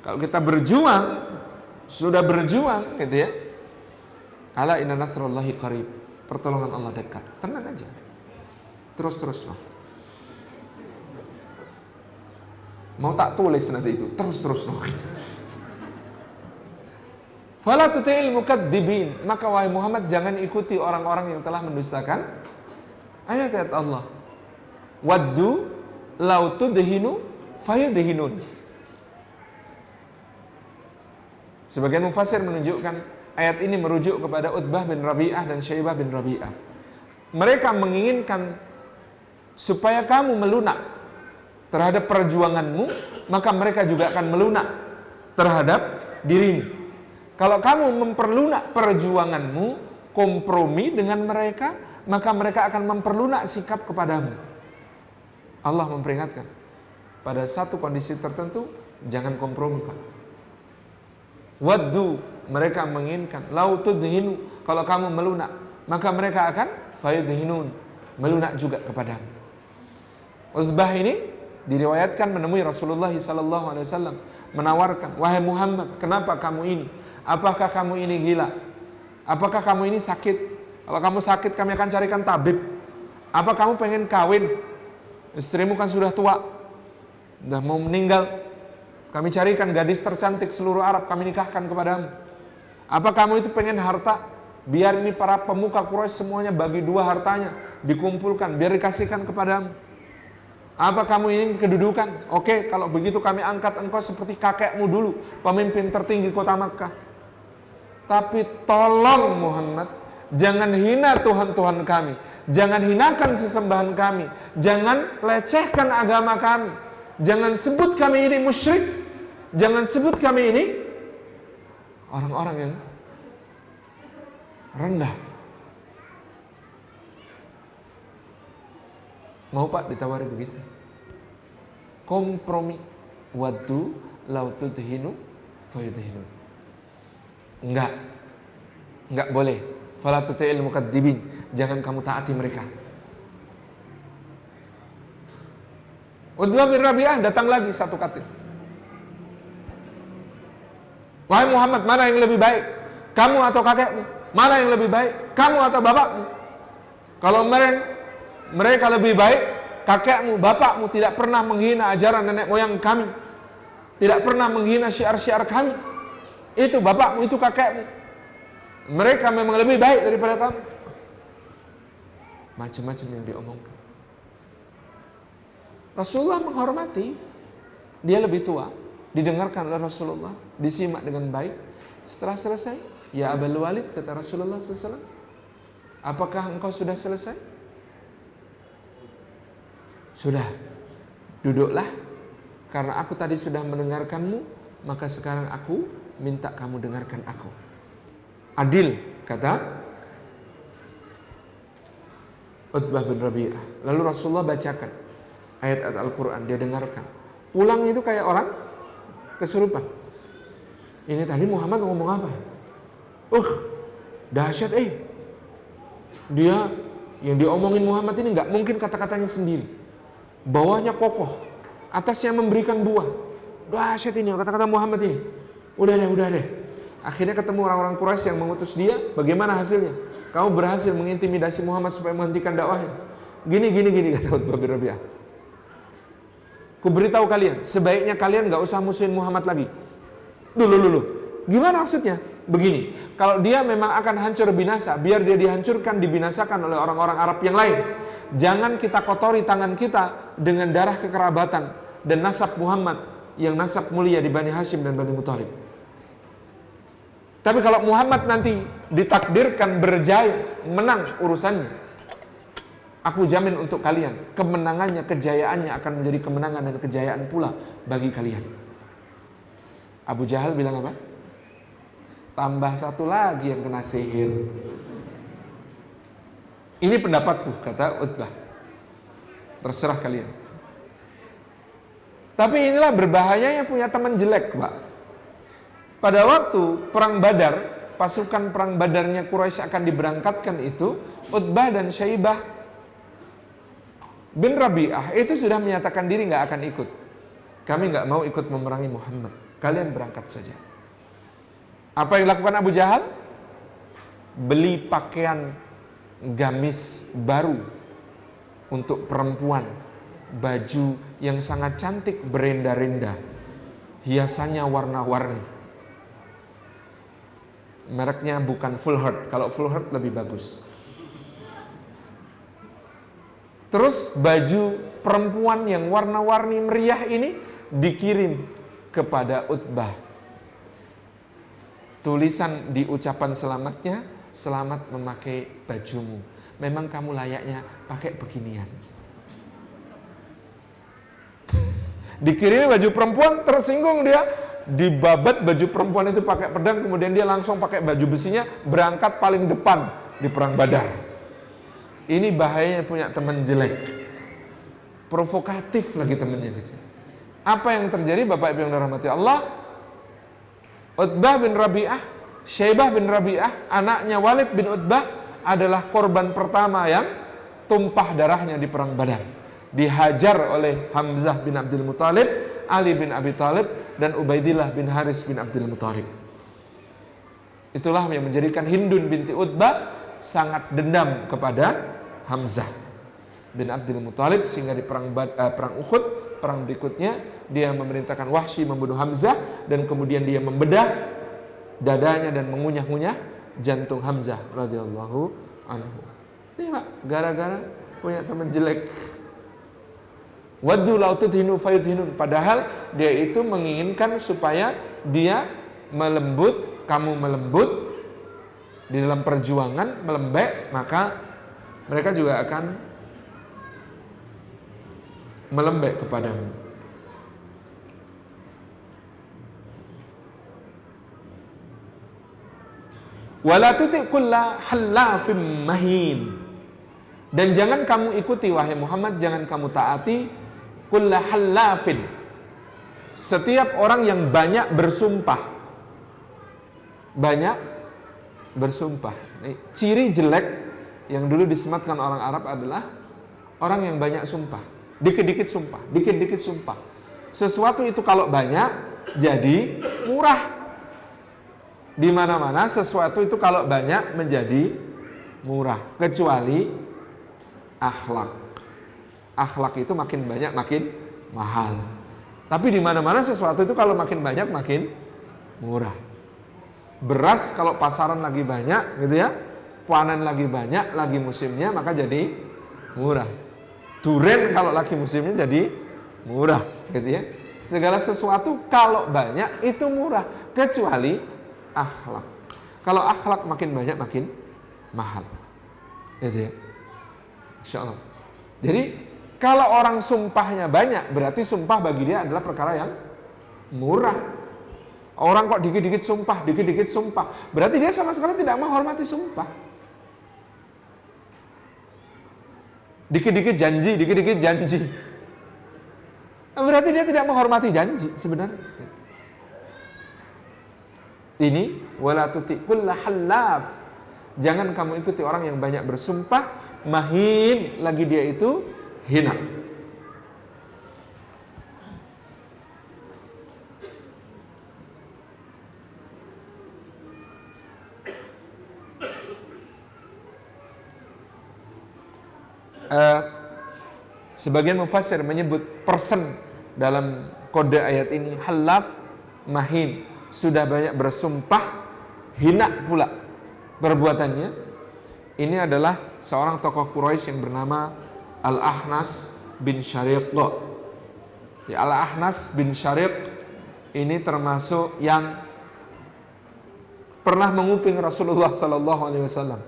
Kalau kita berjuang, sudah berjuang gitu ya. Ala inna nasrullahi qarib. Pertolongan Allah dekat. Tenang aja. Terus loh. Mau tak tulis nanti itu. Terus loh gitu. Fala tuti'il mukadzibin. Maka wahai Muhammad, jangan ikuti orang-orang yang telah mendustakan ayat-ayat Allah. Waddu law tudhinu fayudhinun. Sebagian mufassir menunjukkan ayat ini merujuk kepada Utbah bin Rabi'ah dan Syaibah bin Rabi'ah. Mereka menginginkan supaya kamu melunak terhadap perjuanganmu, maka mereka juga akan melunak terhadap dirimu. Kalau kamu memperlunak perjuanganmu, kompromi dengan mereka, maka mereka akan memperlunak sikap kepadamu. Allah memperingatkan, pada satu kondisi tertentu, jangan kompromi, Pak. Waddu, mereka menginginkan, lau tudhinu, kalau kamu melunak, maka mereka akan fayudhinun, melunak juga kepadamu. Utbah ini diriwayatkan menemui Rasulullah SAW, menawarkan, wahai Muhammad, kenapa kamu ini? Apakah kamu ini gila? Apakah kamu ini sakit? Kalau kamu sakit, kami akan carikan tabib. Apa kamu pengen kawin? Istrimu kan sudah tua, sudah mau meninggal. Kami carikan gadis tercantik seluruh Arab, kami nikahkan kepadamu. Apa kamu itu pengen harta? Biar ini para pemuka Quraisy semuanya bagi dua hartanya, dikumpulkan, biar dikasihkan kepadamu. Apa kamu ini kedudukan? Oke, kalau begitu kami angkat engkau seperti kakekmu dulu, pemimpin tertinggi kota Makkah. Tapi tolong Muhammad, jangan hina Tuhan-Tuhan kami, jangan hinakan sesembahan kami, jangan lecehkan agama kami, jangan sebut kami ini musyrik, jangan sebut kami ini orang-orang yang rendah. Mau Pak ditawari begitu? Kompromi. Waddu lau tudhinu fayudhinu. Enggak boleh. Fala tuti'il mukadzibin. Jangan kamu taati mereka. Utbah bin Rabi'ah datang lagi satu kali. Wahai Muhammad, mana yang lebih baik? Kamu atau kakekmu? Mana yang lebih baik? Kamu atau bapakmu? Kalau mereka lebih baik, kakekmu, bapakmu tidak pernah menghina ajaran nenek moyang kami, tidak pernah menghina syiar-syiar kami. Itu bapakmu, itu kakekmu. Mereka memang lebih baik daripada kamu. Macam-macam yang diomongkan. Rasulullah menghormati. Dia lebih tua, didengarkan oleh Rasulullah, disimak dengan baik. Setelah selesai, ya Abul Walid, kata Rasulullah SAW, apakah engkau sudah selesai? Sudah. Duduklah, karena aku tadi sudah mendengarkanmu, maka sekarang aku minta kamu dengarkan aku. Adil, kata Utbah bin Rabi'ah. Lalu Rasulullah bacakan ayat-ayat Al-Quran, dia dengarkan. Pulang itu kayak orang kesurupan. Ini tadi Muhammad ngomong apa? Dahsyat Dia yang diomongin Muhammad ini nggak mungkin kata-katanya sendiri. Bawahnya kokoh, atasnya memberikan buah. Dahsyat ini kata-kata Muhammad ini. Udah deh. Akhirnya ketemu orang-orang Quraisy yang mengutus dia. Bagaimana hasilnya? Kamu berhasil mengintimidasi Muhammad supaya menghentikan dakwahnya. Gini kata Utbah bin Rabi'ah. Ku beritahu kalian, sebaiknya kalian nggak usah musuhin Muhammad lagi. Dulu. Gimana maksudnya? Begini, kalau dia memang akan hancur binasa, biar dia dihancurkan, dibinasakan oleh orang-orang Arab yang lain. Jangan kita kotori tangan kita dengan darah kekerabatan dan nasab Muhammad yang nasab mulia di Bani Hashim dan Bani Muthalib. Tapi kalau Muhammad nanti ditakdirkan berjaya, menang urusannya, aku jamin untuk kalian, kemenangannya, kejayaannya akan menjadi kemenangan dan kejayaan pula bagi kalian. Abu Jahal bilang apa? Tambah satu lagi yang kena sihir. Ini pendapatku, kata Utbah. Terserah kalian. Tapi inilah berbahayanya punya teman jelek, Pak. Pada waktu perang Badar, pasukan perang Badarnya Quraisy akan diberangkatkan itu, Utbah dan Syaibah bin Rabi'ah itu sudah menyatakan diri nggak akan ikut. Kami nggak mau ikut memerangi Muhammad. Kalian berangkat saja. Apa yang dilakukan Abu Jahal? Beli pakaian gamis baru untuk perempuan, baju yang sangat cantik berenda-renda, hiasannya warna-warni. Mereknya bukan Full Heart, kalau Full Heart lebih bagus. Terus baju perempuan yang warna-warni meriah ini dikirim kepada Utbah. Tulisan di ucapan selamatnya, selamat memakai bajumu. Memang kamu layaknya pakai beginian. Dikirim baju perempuan, tersinggung dia. Dibabat baju perempuan itu pakai pedang, kemudian dia langsung pakai baju besinya, berangkat paling depan di perang Badar. Ini bahayanya punya teman jelek. Provokatif lagi temannya gitu. Apa yang terjadi Bapak Ibu yang dirahmati Allah? Utbah bin Rabi'ah, Syaibah bin Rabi'ah, anaknya Walid bin Utbah adalah korban pertama yang tumpah darahnya di perang Badar. Dihajar oleh Hamzah bin Abdul Muthalib, Ali bin Abi Thalib, dan Ubaidillah bin Haris bin Abdul Muthalib. Itulah yang menjadikan Hindun binti Utbah sangat dendam kepada Hamzah bin Abdul Muthalib, sehingga di perang Uhud, perang berikutnya, dia memerintahkan Wahsy membunuh Hamzah, dan kemudian dia membedah dadanya dan mengunyah-ngunyah jantung Hamzah radhiyallahu anhu. Ini Pak, gara-gara punya teman jelek. Waddu law tudhinu fayudhinun. Padahal dia itu menginginkan supaya dia melembut, kamu melembut di dalam perjuangan, melembek, maka mereka juga akan melembek kepadamu. Wala tuti kulla hallafim mahin. Dan jangan kamu ikuti wahai Muhammad, jangan kamu taati kulla hallafin, setiap orang yang banyak bersumpah. Banyak bersumpah. Ciri jelek yang dulu disematkan orang Arab adalah orang yang banyak sumpah. Dikit-dikit sumpah, dikit-dikit sumpah. Sesuatu itu kalau banyak jadi murah. Di mana-mana sesuatu itu kalau banyak menjadi murah, kecuali akhlak. Akhlak itu makin banyak makin mahal. Tapi di mana-mana sesuatu itu kalau makin banyak makin murah. Beras kalau pasaran lagi banyak gitu ya, panen lagi banyak, lagi musimnya, maka jadi murah. Duren kalau lagi musimnya jadi murah gitu ya. Segala sesuatu kalau banyak itu murah, kecuali akhlak. Kalau akhlak makin banyak makin mahal. Gitu ya. Insyaallah. Jadi kalau orang sumpahnya banyak, berarti sumpah bagi dia adalah perkara yang murah. Orang kok dikit-dikit sumpah, dikit-dikit sumpah, berarti dia sama sekali tidak menghormati sumpah. Dikit-dikit janji, dikit-dikit janji, berarti dia tidak menghormati janji sebenarnya. Ini wala tuti kulla hallaf. Jangan kamu ikuti orang yang banyak bersumpah, mahin, lagi dia itu hina. Sebagian mufassir menyebut person dalam kode ayat ini halaf, mahin, sudah banyak bersumpah, hina pula perbuatannya. Ini adalah seorang tokoh Quraisy yang bernama Al-Ahnas bin Syariq. Ya, Al-Ahnas bin Syariq ini termasuk yang pernah menguping Rasulullah SAW.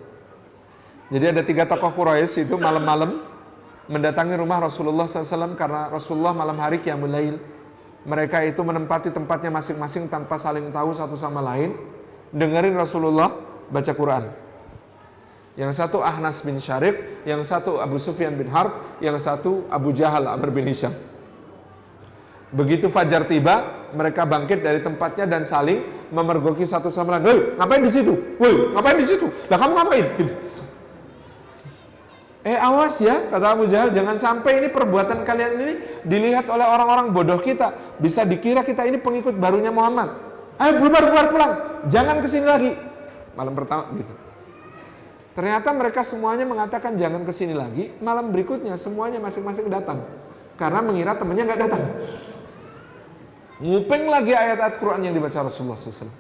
Jadi ada 3 tokoh Quraisy itu malam-malam mendatangi rumah Rasulullah SAW karena Rasulullah malam hari qiyamul lail. Mereka itu menempati tempatnya masing-masing tanpa saling tahu satu sama lain, dengerin Rasulullah baca Quran. Yang satu Ahnas bin Syariq, yang satu Abu Sufyan bin Harb, yang satu Abu Jahal Amr bin Hisham. Begitu fajar tiba, mereka bangkit dari tempatnya dan saling memergoki satu sama lain. Woi, ngapain di situ? Woi, ngapain di situ? Lah kamu ngapain? Gitu. Awas ya, kata Abu Jahal, jangan sampai ini perbuatan kalian ini dilihat oleh orang-orang bodoh kita. Bisa dikira kita ini pengikut barunya Muhammad. Ayo bubar pulang, jangan kesini lagi. Malam pertama gitu. Ternyata mereka semuanya mengatakan jangan kesini lagi. Malam berikutnya semuanya masing-masing datang. Karena mengira temannya nggak datang. Nguping lagi ayat-ayat Quran yang dibaca Rasulullah SAW.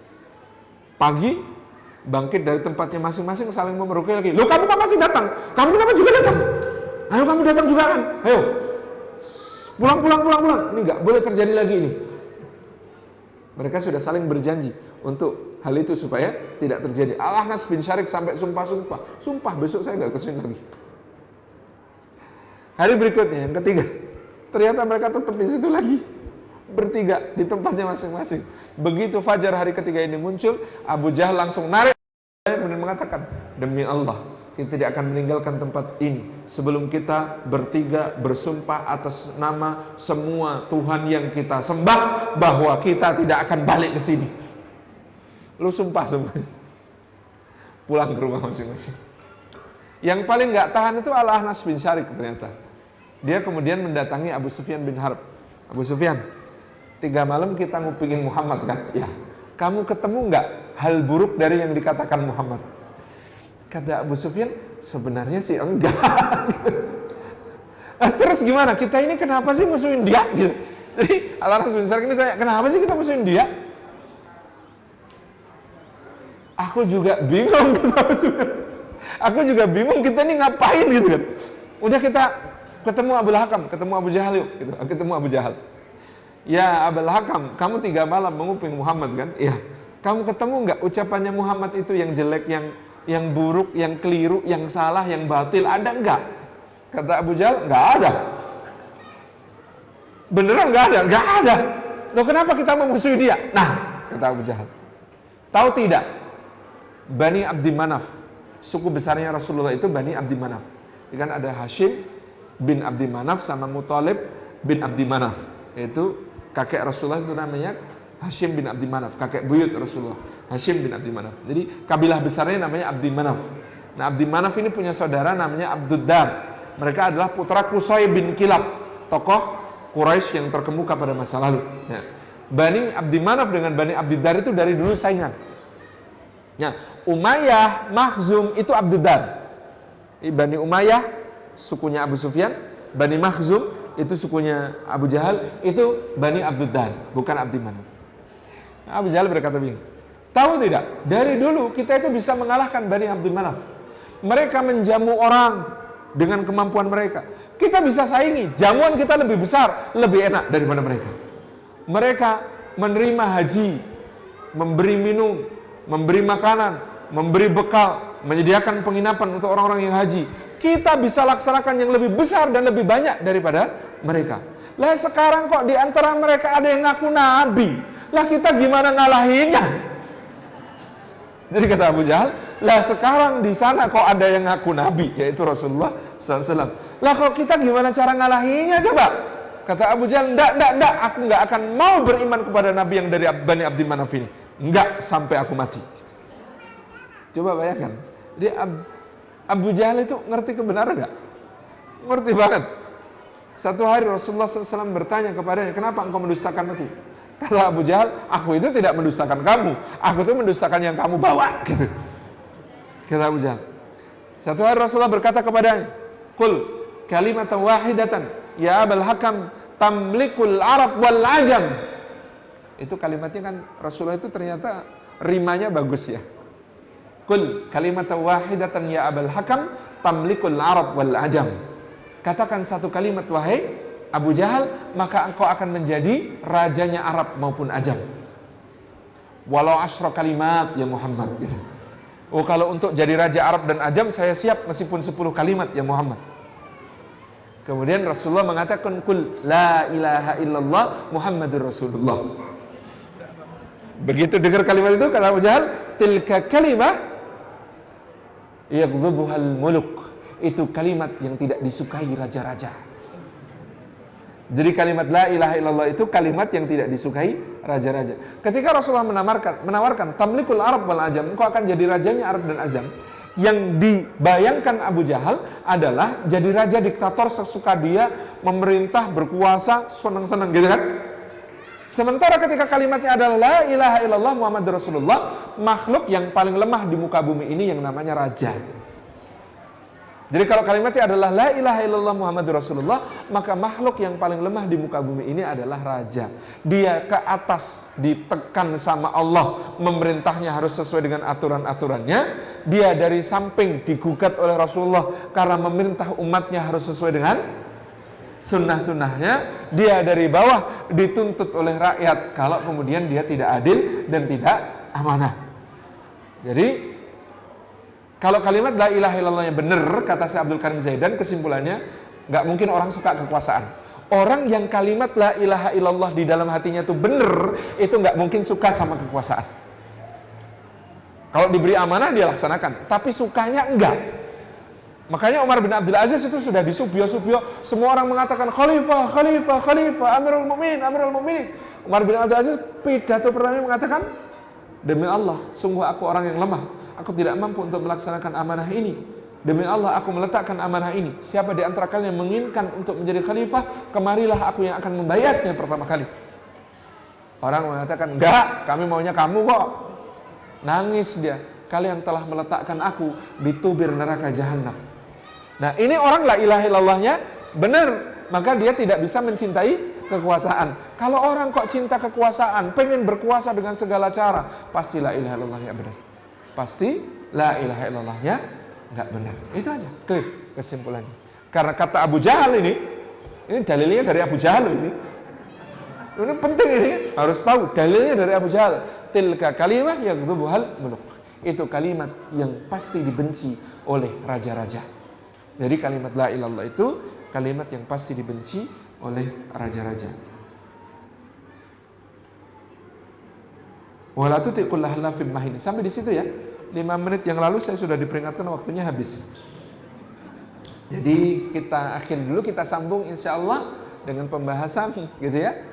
Pagi, bangkit dari tempatnya masing-masing saling memerukai lagi. Loh, kamu kan masih datang? Kamu kenapa juga datang? Ayo kamu datang juga kan? Ayo. Pulang. Ini nggak boleh terjadi lagi ini. Mereka sudah saling berjanji untuk hal itu supaya tidak terjadi. Al-Ahnas bin Syarik sampai sumpah. Sumpah besok saya nggak kesini lagi. Hari berikutnya yang ketiga, ternyata mereka tetap di situ lagi. Bertiga di tempatnya masing-masing. Begitu fajar hari ketiga ini muncul, Abu Jahal langsung narik dan mengatakan, demi Allah, kita tidak akan meninggalkan tempat ini sebelum kita bertiga bersumpah atas nama semua Tuhan yang kita sembah bahwa kita tidak akan balik ke sini. Lu sumpah semuanya. Pulang ke rumah masing-masing. Yang paling nggak tahan itu Al-Ahnas bin Syarik ternyata. Dia kemudian mendatangi Abu Sufyan bin Harb. Abu Sufyan, 3 malam kita ngupingin Muhammad kan? Ya. Kamu ketemu nggak hal buruk dari yang dikatakan Muhammad? Kata Abu Sufyan, sebenarnya sih enggak. Terus gimana? Kita ini kenapa sih musuhin dia? Gitu. Jadi Al-Ahnas bin Syarik ini tanya, kenapa sih kita musuhin dia? Aku juga bingung, kata Abu Sufyan. Aku juga bingung kita ini ngapain gitu kan. Udah kita ketemu Abu Hakam, ketemu Abu Jahal yuk. Gitu. Ketemu Abu Jahal. Ya Abul Hakam, kamu 3 malam menguping Muhammad kan? Iya. Kamu ketemu nggak ucapannya Muhammad itu yang jelek, yang buruk, yang keliru, yang salah, yang batil? Ada nggak? Kata Abu Jahal, nggak ada. Beneran nggak ada? Nggak ada. Loh kenapa kita memusuhi dia? Nah, kata Abu Jahal, tahu tidak? Bani Abdi Manaf, suku besarnya Rasulullah itu Bani Abdi Manaf. Kan ada Hashim bin Abdi Manaf sama Muthalib bin Abdi Manaf. Yaitu kakek Rasulullah itu namanya Hashim bin Abdi Manaf, kakek buyut Rasulullah, Hashim bin Abdi Manaf. Jadi kabilah besarnya namanya Abdi Manaf. Nah, Abdi Manaf ini punya saudara namanya Abduddar. Mereka adalah putra Qusay bin Kilab, tokoh Quraisy yang terkemuka pada masa lalu. Ya. Bani Abdi Manaf dengan Bani Abdiddar itu dari dulu saingan. Ya, Umayyah, Makhzum itu Abduddar. Bani Umayyah sukunya Abu Sufyan, Bani Makhzum itu sukunya Abu Jahal, itu Bani Abduddar, bukan Abdi Manaf. Nah, Abu Jahal berkata begini, tahu tidak, dari dulu kita itu bisa mengalahkan Bani Abdi Manaf. Mereka menjamu orang dengan kemampuan mereka. Kita bisa saingi, jamuan kita lebih besar, lebih enak daripada mereka. Mereka menerima haji, memberi minum, memberi makanan, memberi bekal, menyediakan penginapan untuk orang-orang yang haji. Kita bisa laksanakan yang lebih besar dan lebih banyak daripada mereka. Lah sekarang kok di antara mereka ada yang ngaku nabi. Lah kita gimana ngalahinnya? Jadi kata Abu Jahal, lah sekarang di sana kok ada yang ngaku nabi, yaitu Rasulullah SAW. Lah kok kita gimana cara ngalahinnya coba? Kata Abu Jahal, enggak, aku enggak akan mau beriman kepada nabi yang dari Bani Abdi Manaf ini. Enggak sampai aku mati. Coba bayangkan, dia Abu Jahal itu ngerti kebenaran enggak? Ngerti banget. Satu hari Rasulullah SAW bertanya kepadanya, kenapa engkau mendustakan aku? Kata Abu Jahal, aku itu tidak mendustakan kamu, aku itu mendustakan yang kamu bawa. Gitu. Kata Abu Jahal. Satu hari Rasulullah berkata kepadanya, Qul kalimatan wahidatan, ya Abul Hakam, tamlikul Arab wal Ajam. Itu kalimatnya kan Rasulullah itu ternyata rimanya bagus ya. Qul kalimatan wahidatan ya Abul Hakam, tamlikul Arab wal Ajam. Katakan satu kalimat wahai Abu Jahal, maka engkau akan menjadi rajanya Arab maupun Ajam. Walau asyra kalimat ya Muhammad. Gitu. Oh kalau untuk jadi raja Arab dan Ajam saya siap meskipun 10 kalimat ya Muhammad. Kemudian Rasulullah mengatakan kul la ilaha illallah Muhammadur Rasulullah. Begitu dengar kalimat itu kata Abu Jahal, tilka kalimah yaghdabuhal muluk. Itu kalimat yang tidak disukai raja-raja. Jadi kalimat la ilaha illallah itu kalimat yang tidak disukai raja-raja. Ketika Rasulullah menawarkan tamlikul Arab wal Ajam, engkau akan jadi rajanya Arab dan Ajam. Yang dibayangkan Abu Jahal adalah jadi raja diktator sesuka dia, memerintah, berkuasa, senang-senang gitu kan. Sementara ketika kalimatnya adalah la ilaha illallah Muhammadur Rasulullah, makhluk yang paling lemah di muka bumi ini yang namanya raja. Jadi kalau kalimatnya adalah la ilaha illallah Muhammadur Rasulullah, maka makhluk yang paling lemah di muka bumi ini adalah raja. Dia ke atas, ditekan sama Allah, memerintahnya harus sesuai dengan aturan-aturannya. Dia dari samping digugat oleh Rasulullah karena memerintah umatnya harus sesuai dengan sunnah-sunnahnya. Dia dari bawah dituntut oleh rakyat kalau kemudian dia tidak adil dan tidak amanah. Jadi kalau kalimat la ilaha illallahnya benar, kata Syekh Abdul Karim Zaidan, kesimpulannya nggak mungkin orang suka kekuasaan. Orang yang kalimat la ilaha illallah di dalam hatinya itu benar, itu nggak mungkin suka sama kekuasaan. Kalau diberi amanah dia laksanakan, tapi sukanya enggak. Makanya Umar bin Abdul Aziz itu sudah disubyo-subyo, semua orang mengatakan khalifah, khalifah, khalifah, amirul mu'minin, amirul mu'minin. Umar bin Abdul Aziz pidato pertama mengatakan, demi Allah, sungguh aku orang yang lemah. Aku tidak mampu untuk melaksanakan amanah ini. Demi Allah, aku meletakkan amanah ini. Siapa di antara kalian yang menginginkan untuk menjadi khalifah, kemarilah aku yang akan membayatnya pertama kali. Orang mengatakan, enggak, kami maunya kamu kok. Nangis dia, kalian telah meletakkan aku di tubir neraka jahanam. Nah, ini orang la ilaha illallahnya benar, maka dia tidak bisa mencintai kekuasaan. Kalau orang kok cinta kekuasaan, pengen berkuasa dengan segala cara, pasti la ilaha illallahnya benar. Pasti la ilaha illallahnya enggak benar. Itu aja, clear kesimpulannya. Karena kata Abu Jahal ini dalilnya dari Abu Jahal ini. Ini penting ini, harus tahu dalilnya dari Abu Jahal. Tilka kalimah yaghdabuhal muluk. Itu kalimat yang pasti dibenci oleh raja-raja. Jadi kalimat la ilallah itu kalimat yang pasti dibenci oleh raja-raja. Wala tuti kullu halafin mahin. Sampai di situ ya. 5 menit yang lalu saya sudah diperingatkan waktunya habis. Jadi kita akhir dulu, kita sambung insyaallah dengan pembahasan gitu ya.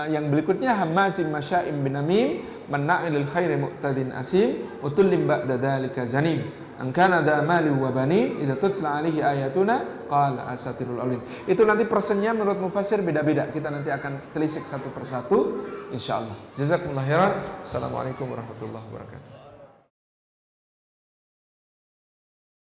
Yang berikutnya hamazim masya'im binamim manna'il khairi mu'tadin asim utullim ba'da dzalika zanim an kana da mali wa bani idza tutla alaihi ayatuna qala asatirul awwalin. Itu nanti persennya menurut mufassir beda-beda. Kita nanti akan telisik satu persatu insyaallah. Jazakumullah khairan. Assalamualaikum warahmatullahi wabarakatuh.